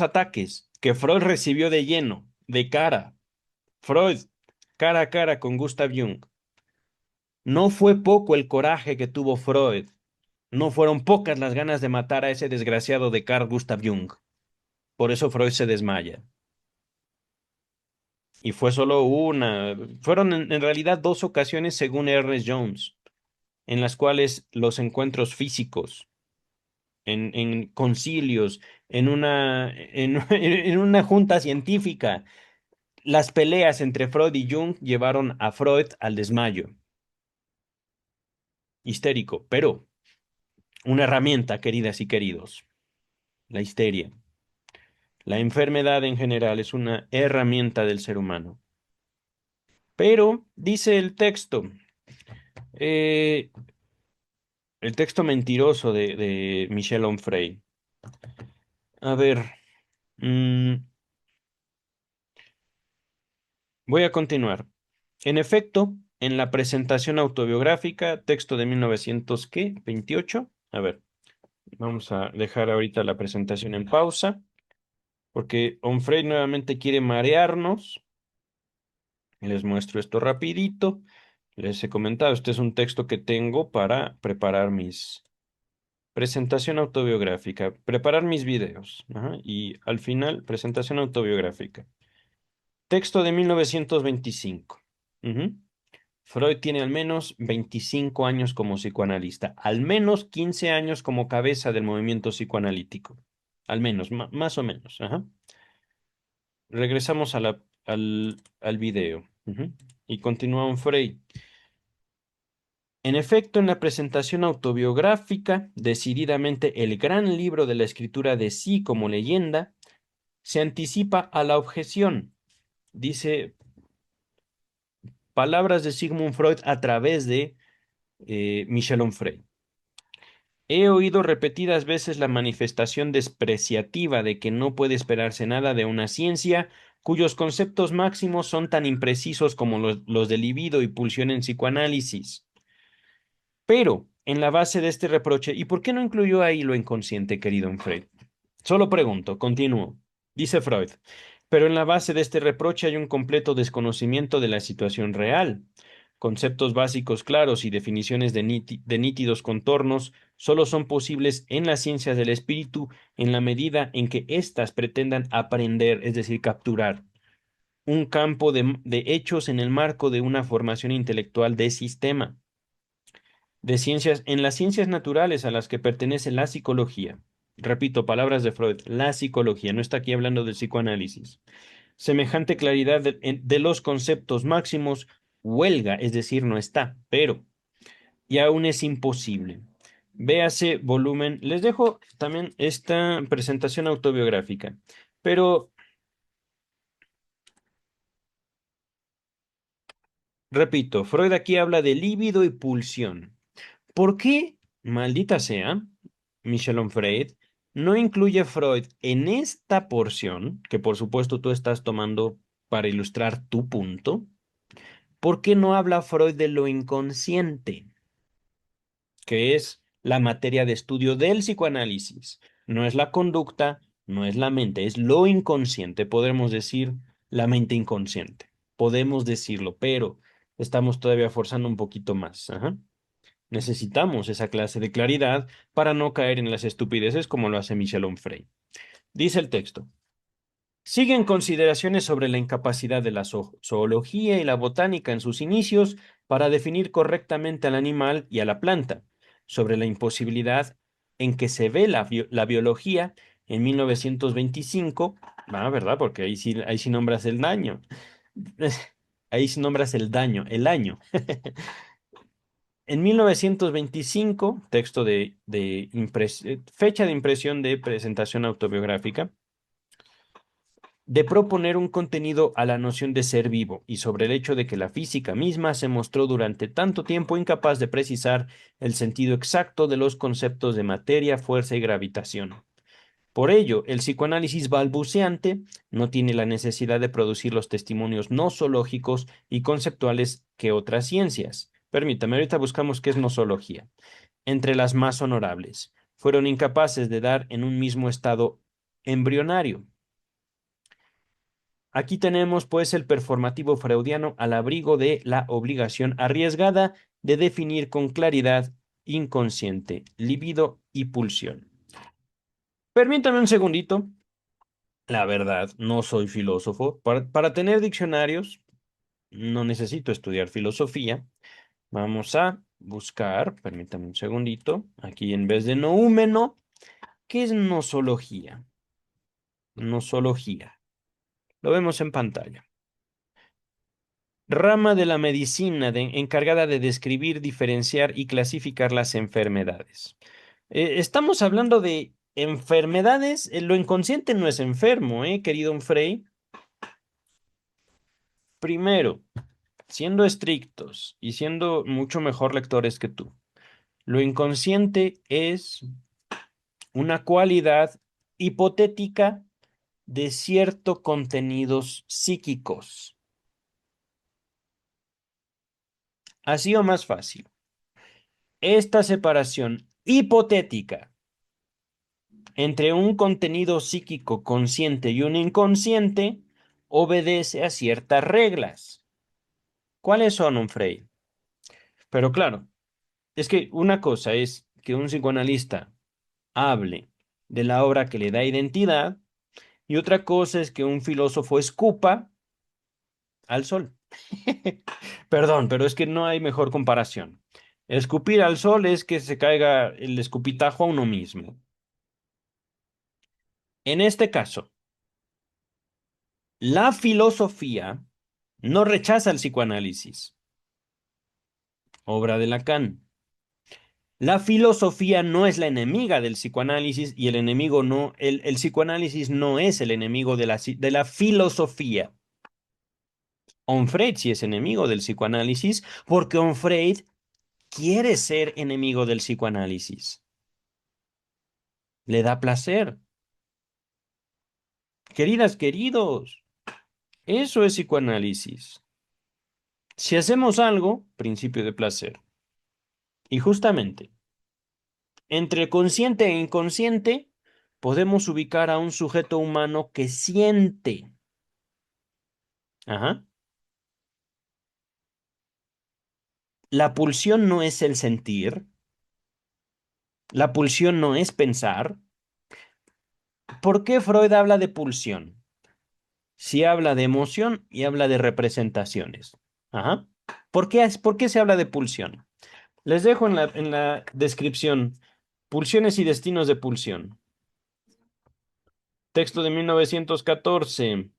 ataques que Freud recibió de lleno, de cara, Freud, cara a cara con Gustav Jung, no fue poco el coraje que tuvo Freud, no fueron pocas las ganas de matar a ese desgraciado de Carl Gustav Jung. Por eso Freud se desmaya. Y fue solo una, fueron en realidad dos ocasiones según Ernest Jones, en las cuales los encuentros físicos, en concilios, en una junta científica, las peleas entre Freud y Jung llevaron a Freud al desmayo histérico, pero una herramienta, queridas y queridos, la histeria. La enfermedad en general es una herramienta del ser humano. Pero, dice eh, el texto mentiroso de Michel Onfray. A ver, mm, voy a continuar. En efecto, en la presentación autobiográfica, texto de 1928. A ver, vamos a dejar ahorita la presentación en pausa, porque Onfray nuevamente quiere marearnos. Les muestro esto rapidito. Les he comentado, este es un texto que tengo para preparar mis presentación autobiográfica, preparar mis videos. Ajá, y al final, presentación autobiográfica. Texto de 1925. Ujú. Freud tiene al menos 25 años como psicoanalista, al menos 15 años como cabeza del movimiento psicoanalítico. Al menos, más o menos. Ajá. Regresamos al video. Ujú. Y continúa Freud. En efecto, en la presentación autobiográfica, decididamente el gran libro de la escritura de sí como leyenda, se anticipa a la objeción. Dice palabras de Sigmund Freud a través de Michel Onfray. He oído repetidas veces la manifestación despreciativa de que no puede esperarse nada de una ciencia cuyos conceptos máximos son tan imprecisos como los de libido y pulsión en psicoanálisis. Pero, en la base de este reproche, ¿y por qué no incluyó ahí lo inconsciente, querido Freud? Solo pregunto, continúo. Dice Freud, pero en la base de este reproche hay un completo desconocimiento de la situación real. Conceptos básicos claros y definiciones de nítidos contornos solo son posibles en las ciencias del espíritu en la medida en que éstas pretendan aprender, es decir, capturar, un campo de hechos en el marco de una formación intelectual de sistema de ciencias, en las ciencias naturales a las que pertenece la psicología. Repito, palabras de Freud, la psicología, no está aquí hablando del psicoanálisis. Semejante claridad de los conceptos máximos huelga, es decir, no está, pero y aún es imposible. Véase volumen. Les dejo también esta presentación autobiográfica, pero repito, Freud aquí habla de líbido y pulsión. ¿Por qué, maldita sea, Michel Onfray, no incluye Freud en esta porción, que por supuesto tú estás tomando para ilustrar tu punto? ¿Por qué no habla Freud de lo inconsciente, que es la materia de estudio del psicoanálisis? No es la conducta, no es la mente, es lo inconsciente. Podemos decir la mente inconsciente. Podemos decirlo, pero estamos todavía forzando un poquito más. Ajá. Necesitamos esa clase de claridad para no caer en las estupideces como lo hace Michel Onfray. Dice el texto. Siguen consideraciones sobre la incapacidad de la zoología y la botánica en sus inicios para definir correctamente al animal y a la planta, sobre la imposibilidad en que se ve la biología en 1925, ¿verdad? Porque ahí sí nombras el daño. Ahí sí nombras el daño, el año. En 1925, texto fecha de impresión de presentación autobiográfica, de proponer un contenido a la noción de ser vivo y sobre el hecho de que la física misma se mostró durante tanto tiempo incapaz de precisar el sentido exacto de los conceptos de materia, fuerza y gravitación. Por ello, el psicoanálisis balbuceante no tiene la necesidad de producir los testimonios nosológicos y conceptuales que otras ciencias. Permítame, ahorita buscamos qué es nosología. Entre las más honorables, fueron incapaces de dar en un mismo estado embrionario. Aquí tenemos pues el performativo freudiano al abrigo de la obligación arriesgada de definir con claridad inconsciente, libido y pulsión. Permítame un segundito. La verdad, no soy filósofo. Para tener diccionarios, no necesito estudiar filosofía. Vamos a buscar, permítame un segundito, aquí en vez de noúmeno, ¿qué es nosología? Nosología. Lo vemos en pantalla. Rama de la medicina encargada de describir, diferenciar y clasificar las enfermedades. Estamos hablando de enfermedades. Lo inconsciente no es enfermo, querido Frey. Primero, siendo estrictos y siendo mucho mejor lectores que tú, lo inconsciente es una cualidad hipotética de ciertos contenidos psíquicos. Así o más fácil. Esta separación hipotética entre un contenido psíquico consciente y un inconsciente obedece a ciertas reglas. ¿Cuáles son, Frey? Pero claro, es que una cosa es que un psicoanalista hable de la obra que le da identidad y otra cosa es que un filósofo escupa al sol. Perdón, pero es que no hay mejor comparación. Escupir al sol es que se caiga el escupitajo a uno mismo. En este caso, la filosofía no rechaza el psicoanálisis, obra de Lacan. La filosofía no es la enemiga del psicoanálisis y el enemigo no, el psicoanálisis no es el enemigo de la filosofía. Onfray sí es enemigo del psicoanálisis porque Onfray quiere ser enemigo del psicoanálisis. Le da placer. Queridas, queridos, eso es psicoanálisis. Si hacemos algo, principio de placer. Y justamente, entre consciente e inconsciente, podemos ubicar a un sujeto humano que siente. Ajá. La pulsión no es el sentir, la pulsión no es pensar. ¿Por qué Freud habla de pulsión? Si habla de emoción y habla de representaciones. Ajá. ¿Por qué se habla de pulsión? Les dejo en la descripción pulsiones y destinos de pulsión. Texto de 1914.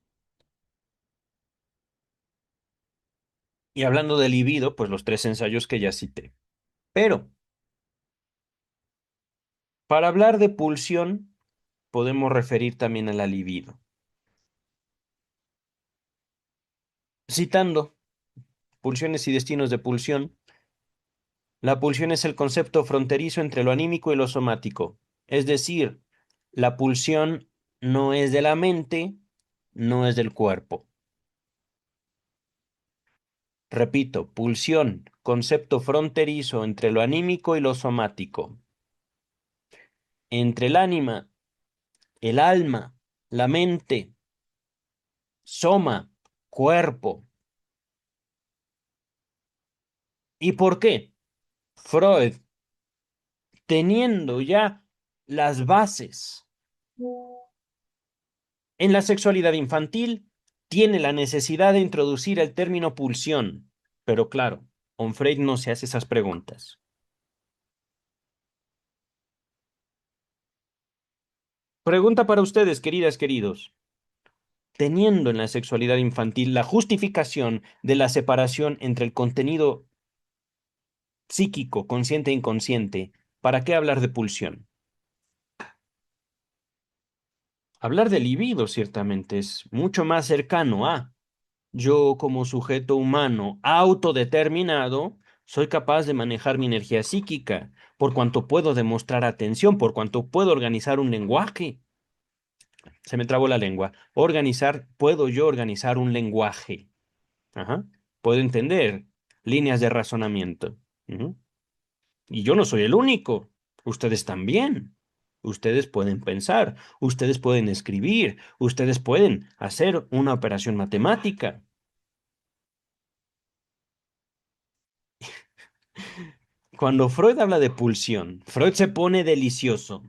Y hablando de libido, pues los tres ensayos que ya cité. Pero para hablar de pulsión, podemos referir también a la libido. Citando pulsiones y destinos de pulsión, la pulsión es el concepto fronterizo entre lo anímico y lo somático. Es decir, la pulsión no es de la mente, no es del cuerpo. Repito, pulsión, concepto fronterizo entre lo anímico y lo somático. Entre el ánima, el alma, la mente, soma, cuerpo. ¿Y por qué? Freud, teniendo ya las bases en la sexualidad infantil, tiene la necesidad de introducir el término pulsión. Pero claro, Onfray no se hace esas preguntas. Pregunta para ustedes, queridas, queridos. Teniendo en la sexualidad infantil la justificación de la separación entre el contenido psíquico, consciente e inconsciente, ¿para qué hablar de pulsión? Hablar de libido, ciertamente, es mucho más cercano a yo como sujeto humano autodeterminado, soy capaz de manejar mi energía psíquica, por cuanto puedo demostrar atención, por cuanto puedo organizar un lenguaje. Se me trabó la lengua. Organizar, puedo yo organizar un lenguaje. Ajá. Puedo entender líneas de razonamiento. Ujú. Y yo no soy el único. Ustedes también. Ustedes pueden pensar, ustedes pueden escribir, ustedes pueden hacer una operación matemática. Cuando Freud habla de pulsión, Freud se pone delicioso.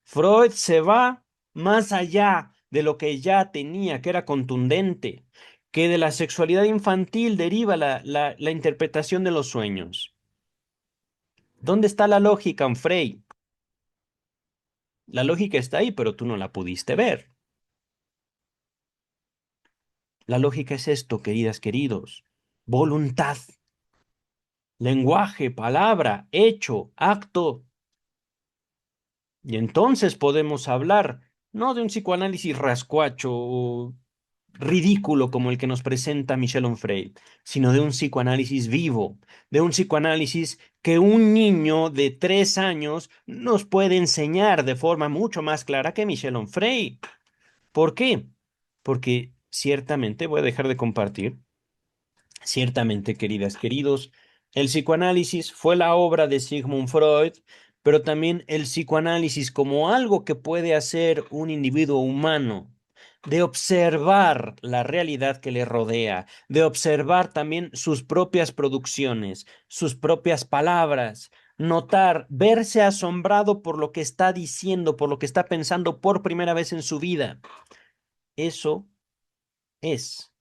Freud se va más allá de lo que ya tenía, que era contundente, que de la sexualidad infantil deriva la interpretación de los sueños. ¿Dónde está la lógica en Freud? La lógica está ahí, pero tú no la pudiste ver. La lógica es esto, queridas, queridos. Voluntad, lenguaje, palabra, hecho, acto. Y entonces podemos hablar no de un psicoanálisis rascuacho o ridículo como el que nos presenta Michel Onfray, sino de un psicoanálisis vivo, de un psicoanálisis que un niño de 3 años nos puede enseñar de forma mucho más clara que Michel Onfray. ¿Por qué? Porque ciertamente voy a dejar de compartir. Ciertamente, queridas, queridos, el psicoanálisis fue la obra de Sigmund Freud, pero también el psicoanálisis como algo que puede hacer un individuo humano, de observar la realidad que le rodea, de observar también sus propias producciones, sus propias palabras, notar, verse asombrado por lo que está diciendo, por lo que está pensando por primera vez en su vida. Eso es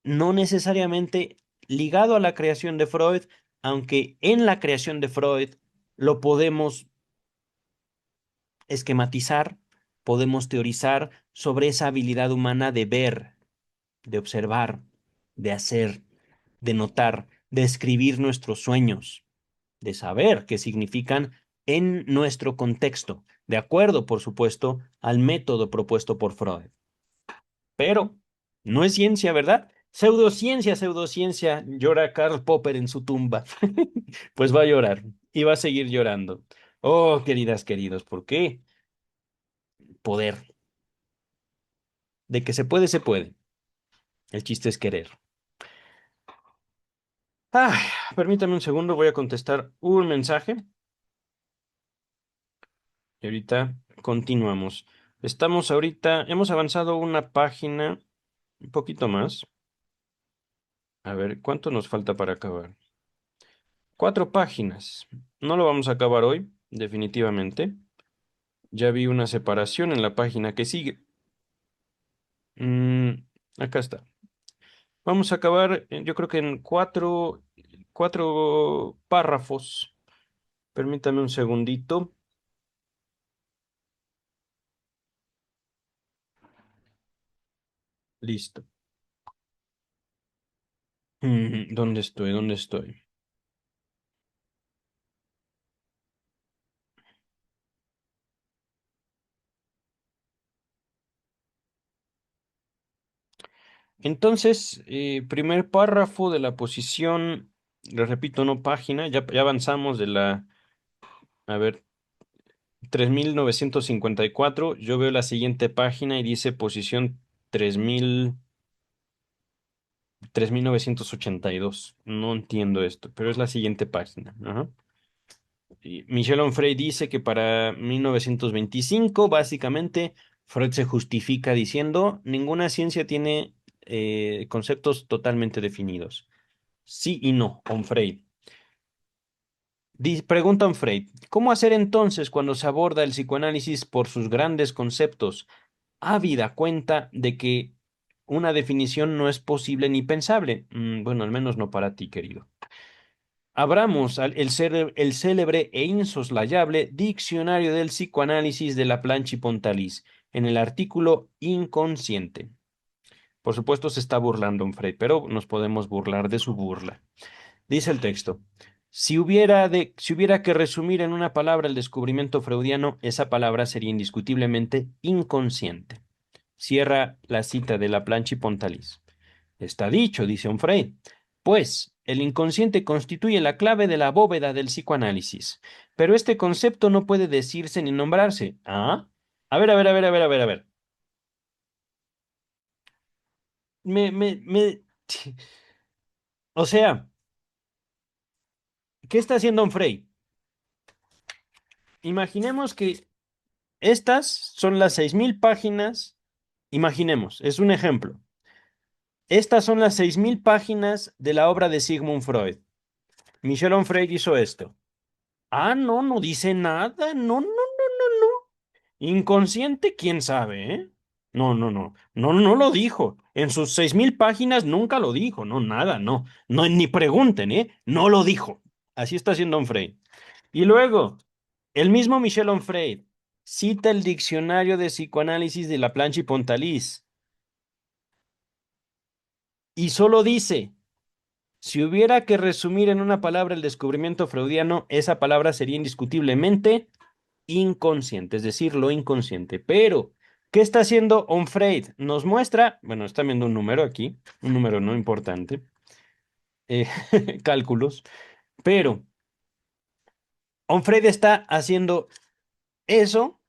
no necesariamente ligado a la creación de Freud, aunque en la creación de Freud lo podemos esquematizar, podemos teorizar sobre esa habilidad humana de ver, de observar, de hacer, de notar, de escribir nuestros sueños, de saber qué significan en nuestro contexto, de acuerdo, por supuesto, al método propuesto por Freud. Pero no es ciencia, ¿verdad? Pseudociencia, pseudociencia, llora Karl Popper en su tumba. Pues va a llorar y va a seguir llorando. Oh, queridas, queridos, ¿por qué? Poder. De que se puede, se puede. El chiste es querer. Ah, permítame un segundo, voy a contestar un mensaje y ahorita continuamos. Estamos ahorita, hemos avanzado una página, un poquito más. A ver, ¿cuánto nos falta para acabar? 4 páginas. No lo vamos a acabar hoy, definitivamente. Ya vi una separación en la página que sigue. Mm, acá está. Vamos a acabar, yo creo que en cuatro párrafos. Permítame un segundito. Listo. ¿Dónde estoy? ¿Dónde estoy? Entonces, primer párrafo de la posición, le repito, no página, ya avanzamos de la, a ver, 3954. Yo veo la siguiente página y dice posición 3982. No entiendo esto, pero es la siguiente página. Ajá. Y Michel Onfray dice que para 1925, básicamente, Freud se justifica diciendo, ninguna ciencia tiene conceptos totalmente definidos. Sí y no, Onfray. Pregunta Onfray, ¿cómo hacer entonces cuando se aborda el psicoanálisis por sus grandes conceptos, habida cuenta de que una definición no es posible ni pensable? Bueno, al menos no para ti, querido. Abramos el célebre e insoslayable Diccionario del Psicoanálisis de Laplanche y Pontalis en el artículo inconsciente. Por supuesto, se está burlando Freud, pero nos podemos burlar de su burla. Dice el texto: si hubiera que resumir en una palabra el descubrimiento freudiano, esa palabra sería indiscutiblemente inconsciente. Cierra la cita de Laplanche y Pontalis. Está dicho, dice Onfray. Pues, el inconsciente constituye la clave de la bóveda del psicoanálisis. Pero este concepto no puede decirse ni nombrarse. ¿Ah? A ver, a ver, a ver, a ver, a ver, a ver. Me... O sea, ¿qué está haciendo Onfray? Imaginemos que estas son las 6.000 páginas. Imaginemos, es un ejemplo. Estas son las 6.000 páginas de la obra de Sigmund Freud. Michel Onfray hizo esto. Ah, no, no dice nada. No, no, no, no, no. Inconsciente, quién sabe, ¿eh? No, no, no. No, no lo dijo. En sus 6.000 páginas nunca lo dijo. No, nada, no. No, ni pregunten, ¿eh? No lo dijo. Así está haciendo Onfray. Y luego, el mismo Michel Onfray cita el diccionario de psicoanálisis de Laplanche y Pontalis y solo dice, si hubiera que resumir en una palabra el descubrimiento freudiano, esa palabra sería indiscutiblemente inconsciente, es decir, lo inconsciente. Pero, ¿qué está haciendo Onfray? Nos muestra, bueno, está viendo un número aquí, un número no importante, eh, cálculos, pero Onfray está haciendo eso.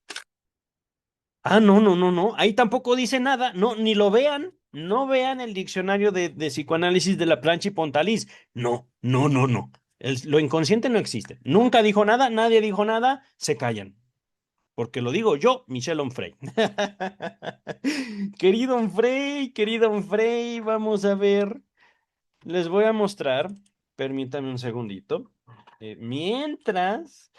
Ah, no, no, no, no. Ahí tampoco dice nada. No, ni lo vean. No vean el diccionario de psicoanálisis de la plancha y Pontalís. No, no, no, no. Lo inconsciente no existe. Nunca dijo nada, nadie dijo nada, se callan. Porque lo digo yo, Michel Onfray. Querido Onfray, vamos a ver. Les voy a mostrar. Permítame un segundito. Mientras,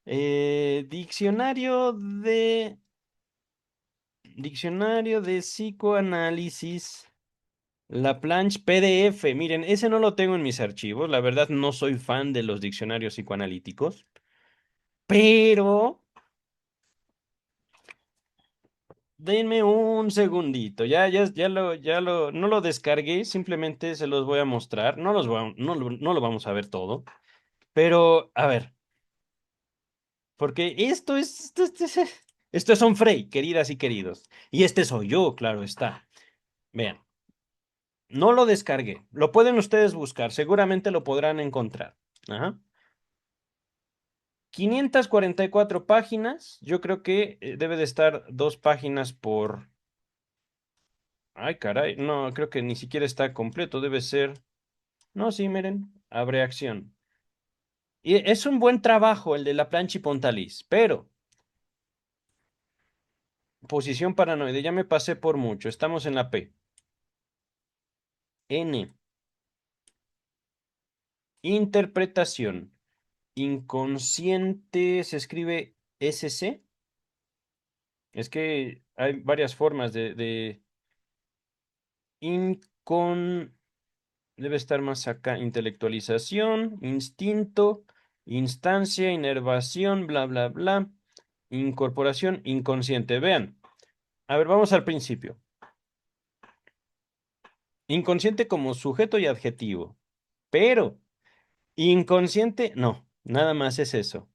diccionario de psicoanálisis, Laplanche PDF. Miren, ese no lo tengo en mis archivos. La verdad, no soy fan de los diccionarios psicoanalíticos. Pero, denme un segundito. No lo descargué. Simplemente se los voy a mostrar. No lo vamos a ver todo. Pero, a ver, porque esto es Onfray, queridas y queridos. Y este soy yo, claro está. Vean. No lo descargué. Lo pueden ustedes buscar. Seguramente lo podrán encontrar. Ajá. 544 páginas. Yo creo que debe de estar 2 páginas por... Ay, caray. No, creo que ni siquiera está completo. Debe ser... No, sí, miren. Abre acción. Y es un buen trabajo el de la plancha y Pontalís. Pero, posición paranoide. Ya me pasé por mucho. Estamos en la P. N. Interpretación. Inconsciente se escribe SC. Es que hay varias formas de incon... Debe estar más acá. Intelectualización, instinto, instancia, inervación, bla, bla, bla. Incorporación, inconsciente. Vean. A ver, vamos al principio. Inconsciente como sujeto y adjetivo. Pero inconsciente, no. Nada más es eso.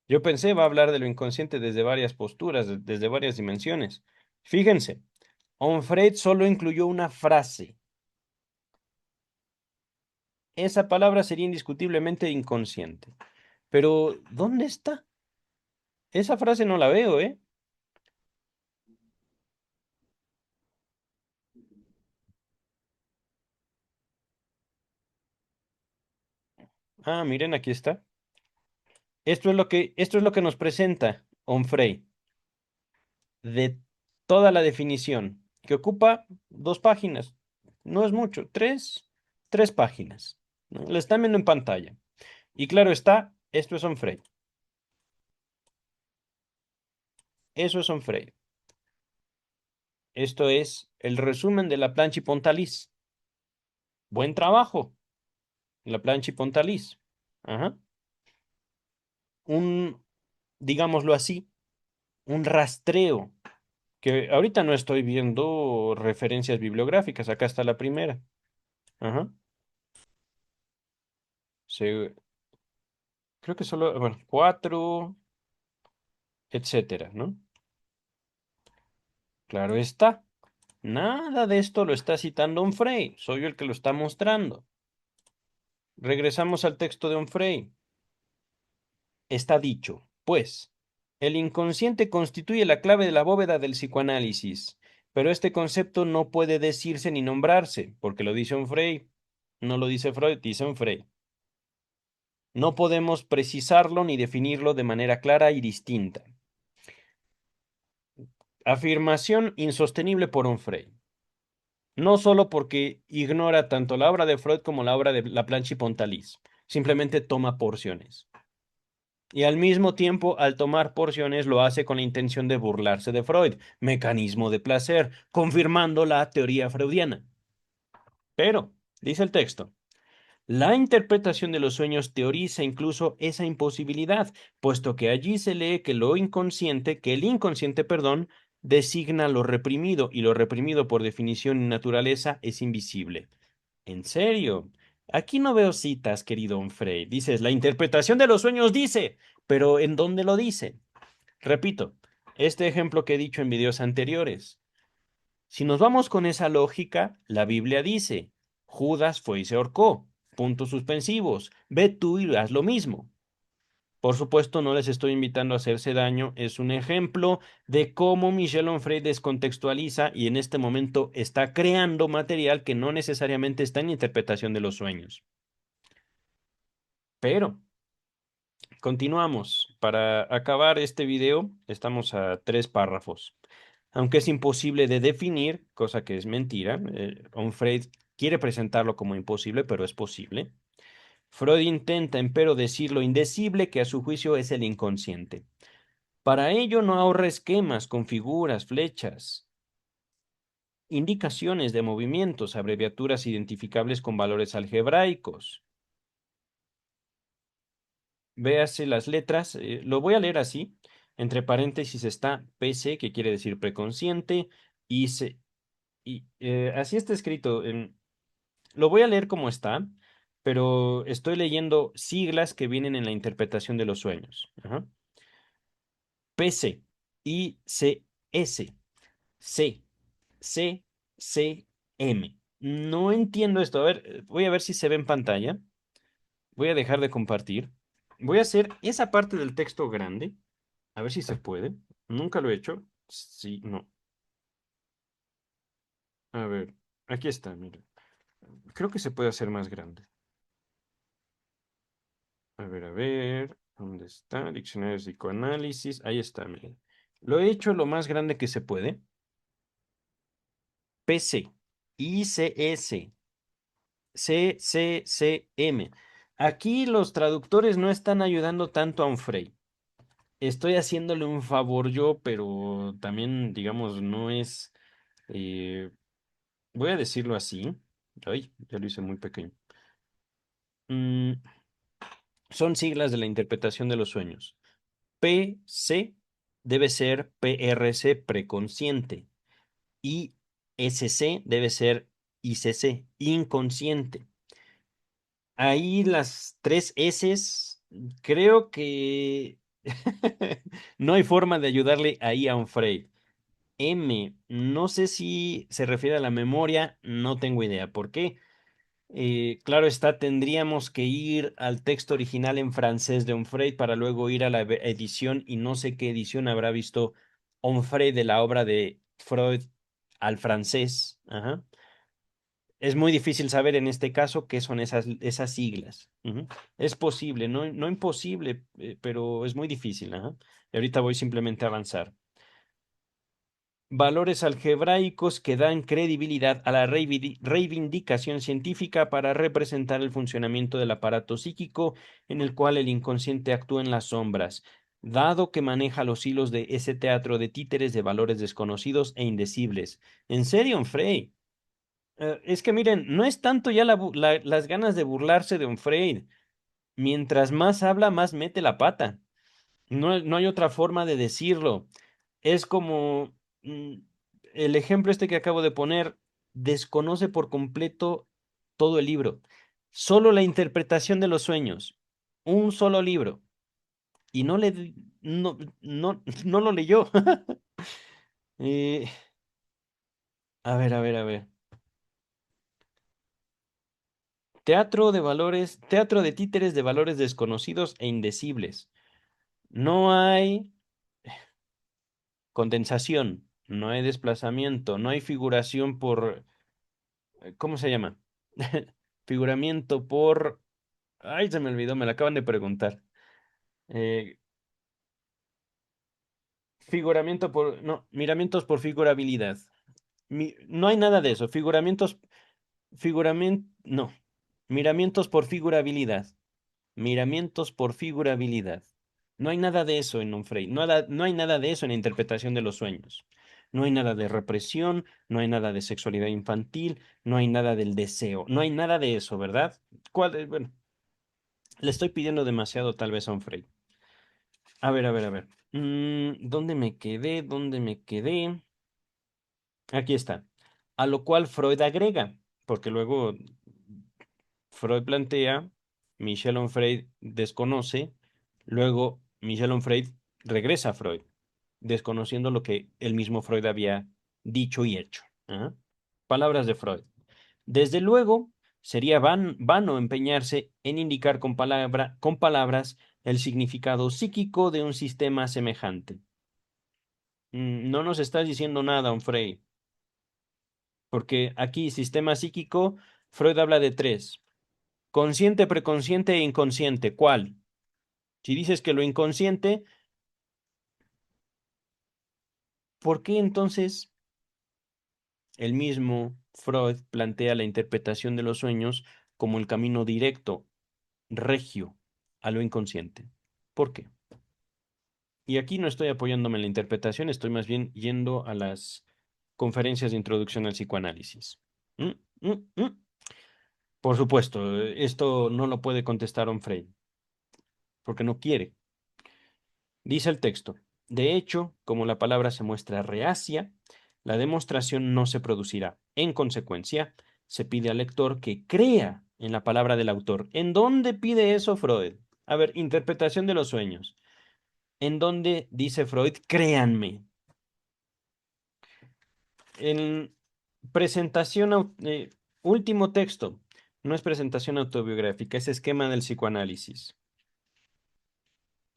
Yo pensé, va a hablar de lo inconsciente desde varias posturas, desde varias dimensiones. Fíjense, Onfray solo incluyó una frase. Esa palabra sería indiscutiblemente inconsciente. Pero, ¿dónde está? Esa frase no la veo, ¿eh? Ah, miren, aquí está. Esto es lo que nos presenta Onfray de toda la definición, que ocupa 2 páginas. No es mucho, tres páginas. ¿No? La están viendo en pantalla. Y claro está, esto es Onfray. Eso es Onfray. Esto es el resumen de la plancha y Pontalís. Buen trabajo, la plancha y Pontalís. Ajá. Un, digámoslo así, un rastreo, que ahorita no estoy viendo referencias bibliográficas, acá está la primera. Ajá. Creo que solo, bueno, 4, etcétera, ¿no? Claro está. Nada de esto lo está citando Onfray, soy yo el que lo está mostrando. Regresamos al texto de Onfray. Está dicho, pues. El inconsciente constituye la clave de la bóveda del psicoanálisis, pero este concepto no puede decirse ni nombrarse, porque lo dice un Frey. No lo dice Freud, dice un Frey. No podemos precisarlo ni definirlo de manera clara y distinta. Afirmación insostenible por un Frey. No solo porque ignora tanto la obra de Freud como la obra de Laplanche y Pontalis. Simplemente toma porciones. Y al mismo tiempo, al tomar porciones, lo hace con la intención de burlarse de Freud, mecanismo de placer, confirmando la teoría freudiana. Pero, dice el texto, la interpretación de los sueños teoriza incluso esa imposibilidad, puesto que allí se lee que el inconsciente, perdón, designa lo reprimido, y lo reprimido por definición y naturaleza es invisible. ¿En serio? Aquí no veo citas, querido Onfray. Dices, la interpretación de los sueños dice, pero ¿en dónde lo dice? Repito, este ejemplo que he dicho en videos anteriores. Si nos vamos con esa lógica, la Biblia dice, Judas fue y se ahorcó. Puntos suspensivos. Ve tú y haz lo mismo. Por supuesto, no les estoy invitando a hacerse daño, es un ejemplo de cómo Michel Onfray descontextualiza y en este momento está creando material que no necesariamente está en interpretación de los sueños. Pero, continuamos. Para acabar este video, estamos a 3 párrafos. Aunque es imposible de definir, cosa que es mentira, Onfray quiere presentarlo como imposible, pero es posible. Freud intenta, empero, decir lo indecible que a su juicio es el inconsciente. Para ello no ahorra esquemas con figuras, flechas, indicaciones de movimientos, abreviaturas identificables con valores algebraicos. Véase las letras, lo voy a leer así. Entre paréntesis está PC, que quiere decir preconsciente, y, así está escrito. Lo voy a leer como está, pero estoy leyendo siglas que vienen en la interpretación de los sueños. Ajá. PC, ICS, C, C, C, M. No entiendo esto. A ver, voy a ver si se ve en pantalla. Voy a dejar de compartir. Voy a hacer esa parte del texto grande. A ver si se puede. Nunca lo he hecho. Sí, no. A ver, aquí está, mira. Creo que se puede hacer más grande. A ver. ¿Dónde está? Diccionario de psicoanálisis. Ahí está, mira. Lo he hecho lo más grande que se puede. PC, ICS, CCCM. Aquí los traductores no están ayudando tanto a Onfray. Estoy haciéndole un favor yo, pero también, digamos, no es, eh, voy a decirlo así. Ay, ya lo hice muy pequeño. Mm, son siglas de la interpretación de los sueños. PC debe ser PRC, preconsciente. ISC debe ser ICC, inconsciente. Ahí las 3 S's, creo que no hay forma de ayudarle ahí a Onfray. M, no sé si se refiere a la memoria, no tengo idea. ¿Por qué? Claro está, tendríamos que ir al texto original en francés de Onfray para luego ir a la edición y no sé qué edición habrá visto Onfray de la obra de Freud al francés. Ajá. Es muy difícil saber en este caso qué son esas siglas. Ujú. Es posible, no, no imposible, pero es muy difícil. Ajá. Y ahorita voy simplemente a avanzar. Valores algebraicos que dan credibilidad a la reivindicación científica para representar el funcionamiento del aparato psíquico en el cual el inconsciente actúa en las sombras, dado que maneja los hilos de ese teatro de títeres de valores desconocidos e indecibles. ¿En serio, Frey? Es que miren, no es tanto ya las ganas de burlarse de Onfray. Mientras más habla, más mete la pata. No, no hay otra forma de decirlo. Es como el ejemplo este que acabo de poner, desconoce por completo todo el libro. Solo la interpretación de los sueños. Un solo libro. Y no, no, no lo leyó. Eh, a ver. Teatro de títeres de valores desconocidos e indecibles. No hay. condensación, no hay desplazamiento, no hay figuración por, ¿cómo se llama? Figuramiento por, ay, se me olvidó, me lo acaban de preguntar. Eh, Figuramiento por, no, miramientos por figurabilidad. No hay nada de eso. No. Miramientos por figurabilidad. Miramientos por figurabilidad. No hay nada de eso en Onfray. No hay nada de eso en la interpretación de los sueños. No hay nada de represión, no hay nada de sexualidad infantil, no hay nada del deseo, no hay nada de eso, ¿verdad? Bueno, le estoy pidiendo demasiado tal vez a Onfray. A ver, a ver, a ver. ¿Dónde me quedé? ¿Dónde me quedé? Aquí está. A lo cual Freud agrega, porque luego Freud plantea, Michel Onfray desconoce, luego Michel Onfray regresa a Freud, desconociendo lo que el mismo Freud había dicho y hecho. ¿Ah? Palabras de Freud. Desde luego, sería vano empeñarse en indicar con palabras el significado psíquico de un sistema semejante. No nos estás diciendo nada, Onfray, porque aquí, sistema psíquico, Freud habla de tres: consciente, preconsciente e inconsciente. ¿Cuál? Si dices que lo inconsciente, ¿por qué entonces el mismo Freud plantea la interpretación de los sueños como el camino directo, regio, a lo inconsciente? ¿Por qué? Y aquí no estoy apoyándome en la interpretación, estoy más bien yendo a las conferencias de introducción al psicoanálisis. Mm, mm. Por supuesto, esto no lo puede contestar Onfray, porque no quiere. Dice el texto: de hecho, como la palabra se muestra reacia, la demostración no se producirá. En consecuencia, se pide al lector que crea en la palabra del autor. ¿En dónde pide eso Freud? A ver, interpretación de los sueños. ¿En dónde dice Freud, créanme? En presentación, último texto. No es presentación autobiográfica, es esquema del psicoanálisis.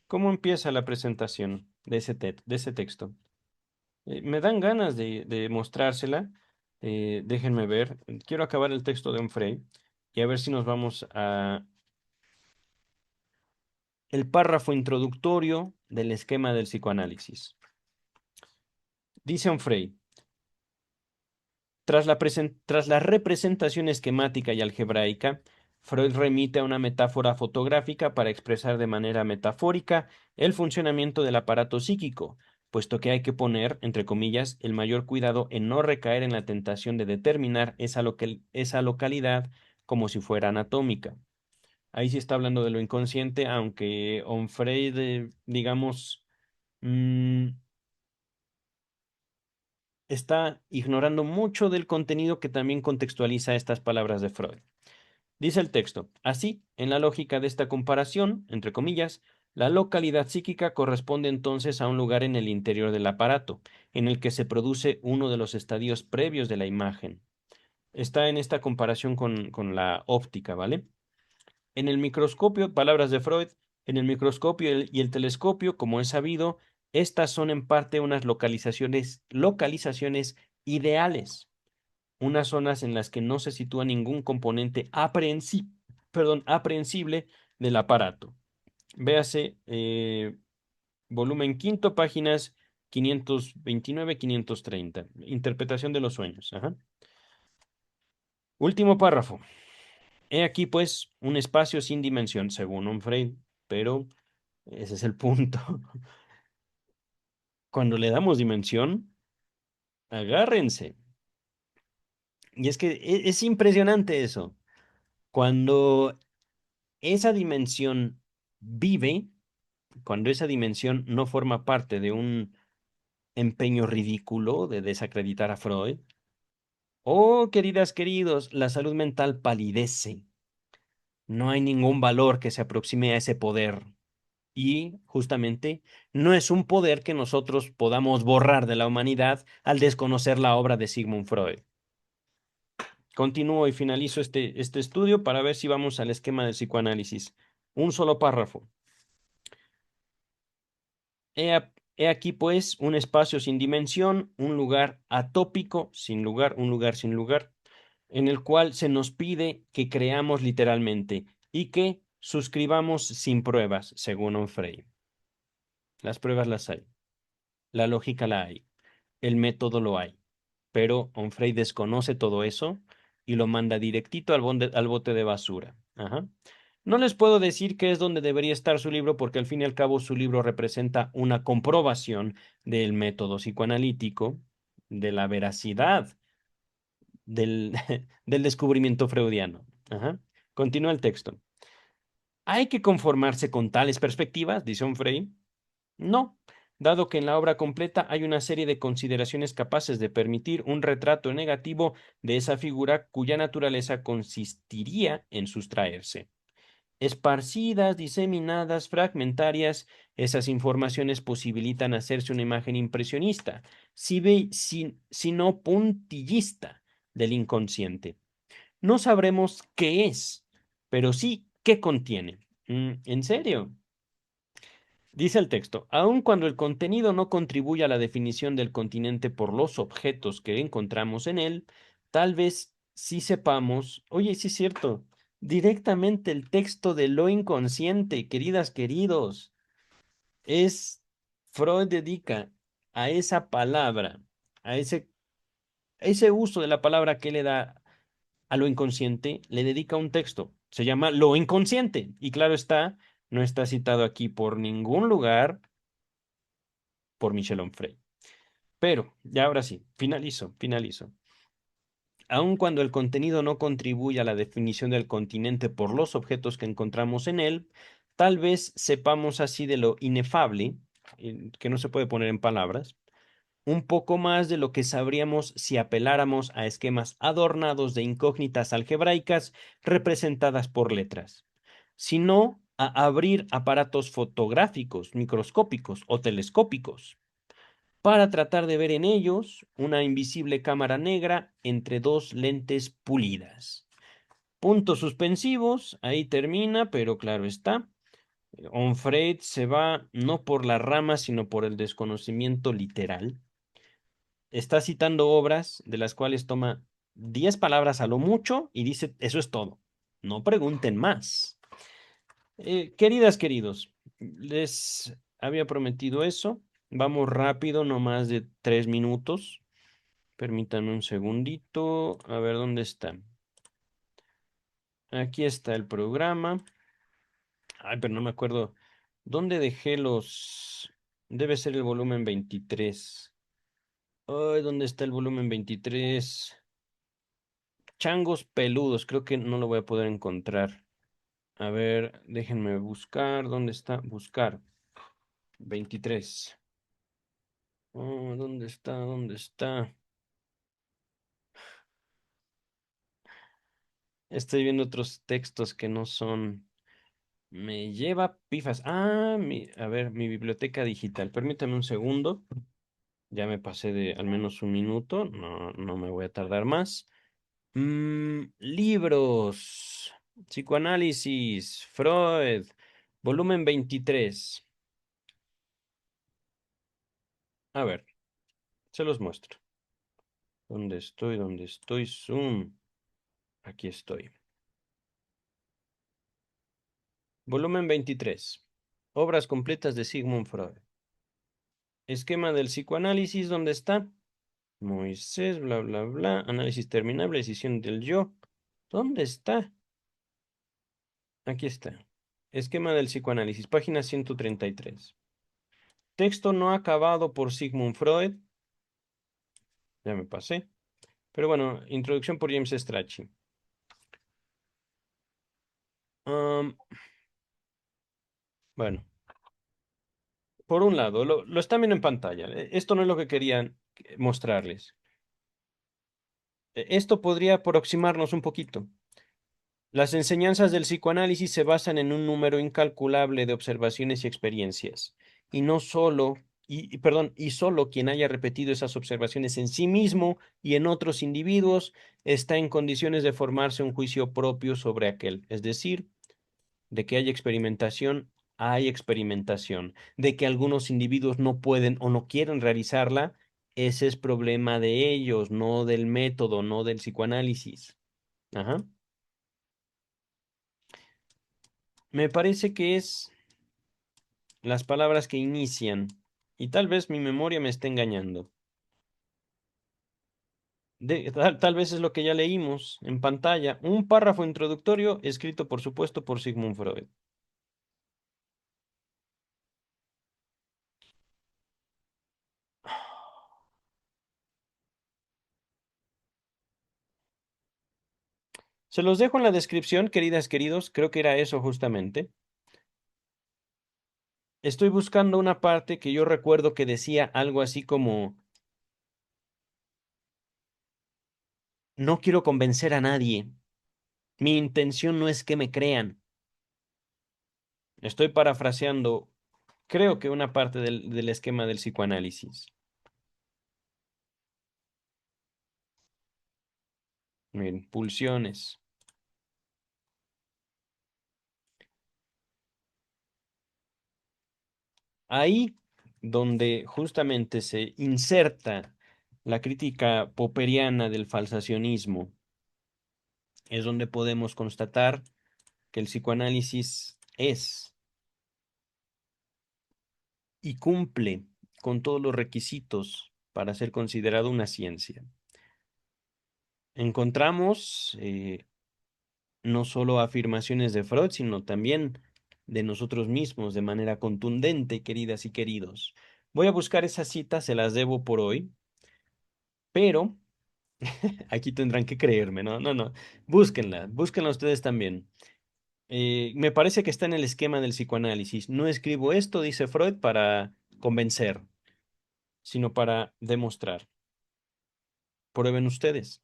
¿Cómo empieza la presentación de de ese texto? Me dan ganas de mostrársela. Déjenme ver. Quiero acabar el texto de Onfray y a ver si nos vamos a el párrafo introductorio del esquema del psicoanálisis. Dice Onfray: tras la representación esquemática y algebraica, Freud remite a una metáfora fotográfica para expresar de manera metafórica el funcionamiento del aparato psíquico, puesto que hay que poner, entre comillas, el mayor cuidado en no recaer en la tentación de determinar esa localidad como si fuera anatómica. Ahí sí está hablando de lo inconsciente, aunque Onfray, digamos, mm, está ignorando mucho del contenido que también contextualiza estas palabras de Freud. Dice el texto: así, en la lógica de esta comparación, entre comillas, la localidad psíquica corresponde entonces a un lugar en el interior del aparato, en el que se produce uno de los estadios previos de la imagen. Está en esta comparación con la óptica, ¿vale? En el microscopio, palabras de Freud, en el microscopio y el telescopio, como es sabido, estas son en parte unas localizaciones ideales, unas zonas en las que no se sitúa ningún componente aprehensible del aparato. Véase volumen quinto, páginas 529-530. Interpretación de los sueños. Ajá. Último párrafo. He aquí, pues, un espacio sin dimensión, según Onfray, pero ese es el punto. Cuando le damos dimensión, agárrense. Y es que es impresionante eso. Cuando esa dimensión vive, cuando esa dimensión no forma parte de un empeño ridículo de desacreditar a Freud, oh, queridas, queridos, la salud mental palidece. No hay ningún valor que se aproxime a ese poder. Y justamente no es un poder que nosotros podamos borrar de la humanidad al desconocer la obra de Sigmund Freud. Continúo y finalizo este estudio para ver si vamos al esquema del psicoanálisis. Un solo párrafo. He aquí, pues, un espacio sin dimensión, un lugar atópico, sin lugar, un lugar sin lugar, en el cual se nos pide que creamos literalmente y que suscribamos sin pruebas, según Onfray. Las pruebas las hay, la lógica la hay, el método lo hay, pero Onfray desconoce todo eso y lo manda directito al bote de basura. Ajá. No les puedo decir qué es donde debería estar su libro porque al fin y al cabo su libro representa una comprobación del método psicoanalítico, de la veracidad del, del descubrimiento freudiano. Ajá. Continúa el texto. ¿Hay que conformarse con tales perspectivas? Dice Onfray. No, dado que en la obra completa hay una serie de consideraciones capaces de permitir un retrato negativo de esa figura cuya naturaleza consistiría en sustraerse. Esparcidas, diseminadas, fragmentarias, esas informaciones posibilitan hacerse una imagen impresionista, si no puntillista, del inconsciente. No sabremos qué es, pero sí qué contiene. ¿En serio? Dice el texto, aun cuando el contenido no contribuye a la definición del continente por los objetos que encontramos en él, tal vez sí sepamos, oye, sí es cierto, directamente el texto de lo inconsciente, queridas, queridos, es Freud dedica a esa palabra, a ese uso de la palabra que le da a lo inconsciente, le dedica un texto. Se llama Lo inconsciente. Y claro está, no está citado aquí por ningún lugar por Michel Onfray. Pero, ya ahora sí, finalizo. Aun cuando el contenido no contribuye a la definición del continente por los objetos que encontramos en él, tal vez sepamos así de lo inefable, que no se puede poner en palabras, un poco más de lo que sabríamos si apeláramos a esquemas adornados de incógnitas algebraicas representadas por letras, sino a abrir aparatos fotográficos, microscópicos o telescópicos para tratar de ver en ellos una invisible cámara negra entre dos lentes pulidas. Puntos suspensivos, ahí termina, pero claro está. Onfray se va no por la rama, sino por el desconocimiento literal. Está citando obras de las cuales toma 10 palabras a lo mucho y dice, eso es todo. No pregunten más. Queridas, queridos, les había prometido eso. Vamos rápido, no más de 3 minutos. Permítanme un segundito. A ver, ¿dónde está? Aquí está el programa. Ay, pero no me acuerdo. ¿Dónde dejé los...? Debe ser el volumen 23. Ay, ¿dónde está el volumen 23? Changos peludos. Creo que no lo voy a poder encontrar. A ver, déjenme buscar. ¿Dónde está? Buscar. 23. Oh, ¿dónde está? ¿Dónde está? Estoy viendo otros textos que no son... Me lleva pifas. Ah, a ver, mi biblioteca digital. Permítame un segundo. Ya me pasé de al menos un minuto. No, no me voy a tardar más. Libros. Psicoanálisis. Freud. Volumen 23. A ver, se los muestro. ¿Dónde estoy? ¿Dónde estoy? Zoom. Aquí estoy. Volumen 23. Obras completas de Sigmund Freud. Esquema del psicoanálisis, ¿dónde está? Moisés, bla, bla, bla. Análisis terminable, decisión del yo. ¿Dónde está? Aquí está. Esquema del psicoanálisis, página 133. Texto no acabado por Sigmund Freud. Ya me pasé. Pero bueno, introducción por James Strachey. Am, bueno, por un lado, lo están viendo en pantalla. Esto no es lo que querían mostrarles. Esto podría aproximarnos un poquito. Las enseñanzas del psicoanálisis se basan en un número incalculable de observaciones y experiencias, y no solo, perdón, y solo quien haya repetido esas observaciones en sí mismo y en otros individuos está en condiciones de formarse un juicio propio sobre aquel, es decir, de que haya experimentación hay experimentación. De que algunos individuos no pueden o no quieren realizarla, ese es problema de ellos, no del método, no del psicoanálisis. Ajá. Me parece que es las palabras que inician, y tal vez mi memoria me esté engañando. Tal vez es lo que ya leímos en pantalla, un párrafo introductorio escrito por supuesto por Sigmund Freud. Se los dejo en la descripción, queridas, queridos, creo que era eso justamente. Estoy buscando una parte que yo recuerdo que decía algo así como, no quiero convencer a nadie, mi intención no es que me crean. Estoy parafraseando, creo que una parte del esquema del psicoanálisis. Miren, pulsiones. Ahí donde justamente se inserta la crítica popperiana del falsacionismo, es donde podemos constatar que el psicoanálisis es y cumple con todos los requisitos para ser considerado una ciencia. Encontramos no solo afirmaciones de Freud, sino también de nosotros mismos de manera contundente, queridas y queridos. Voy a buscar esa cita, se las debo por hoy, pero aquí tendrán que creerme, no, no, no, búsquenla, búsquenla ustedes también. Me parece que está en el esquema del psicoanálisis. No escribo esto, dice Freud, para convencer, sino para demostrar. Prueben ustedes.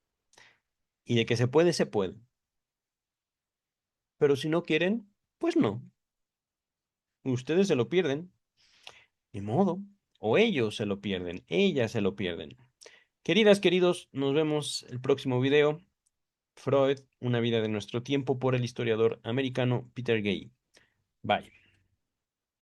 Y de que se puede, se puede. Pero si no quieren, pues no. Ustedes se lo pierden. Ni modo. O ellos se lo pierden. Ellas se lo pierden. Queridas, queridos, nos vemos el próximo video. Freud, una vida de nuestro tiempo por el historiador americano Peter Gay. Bye.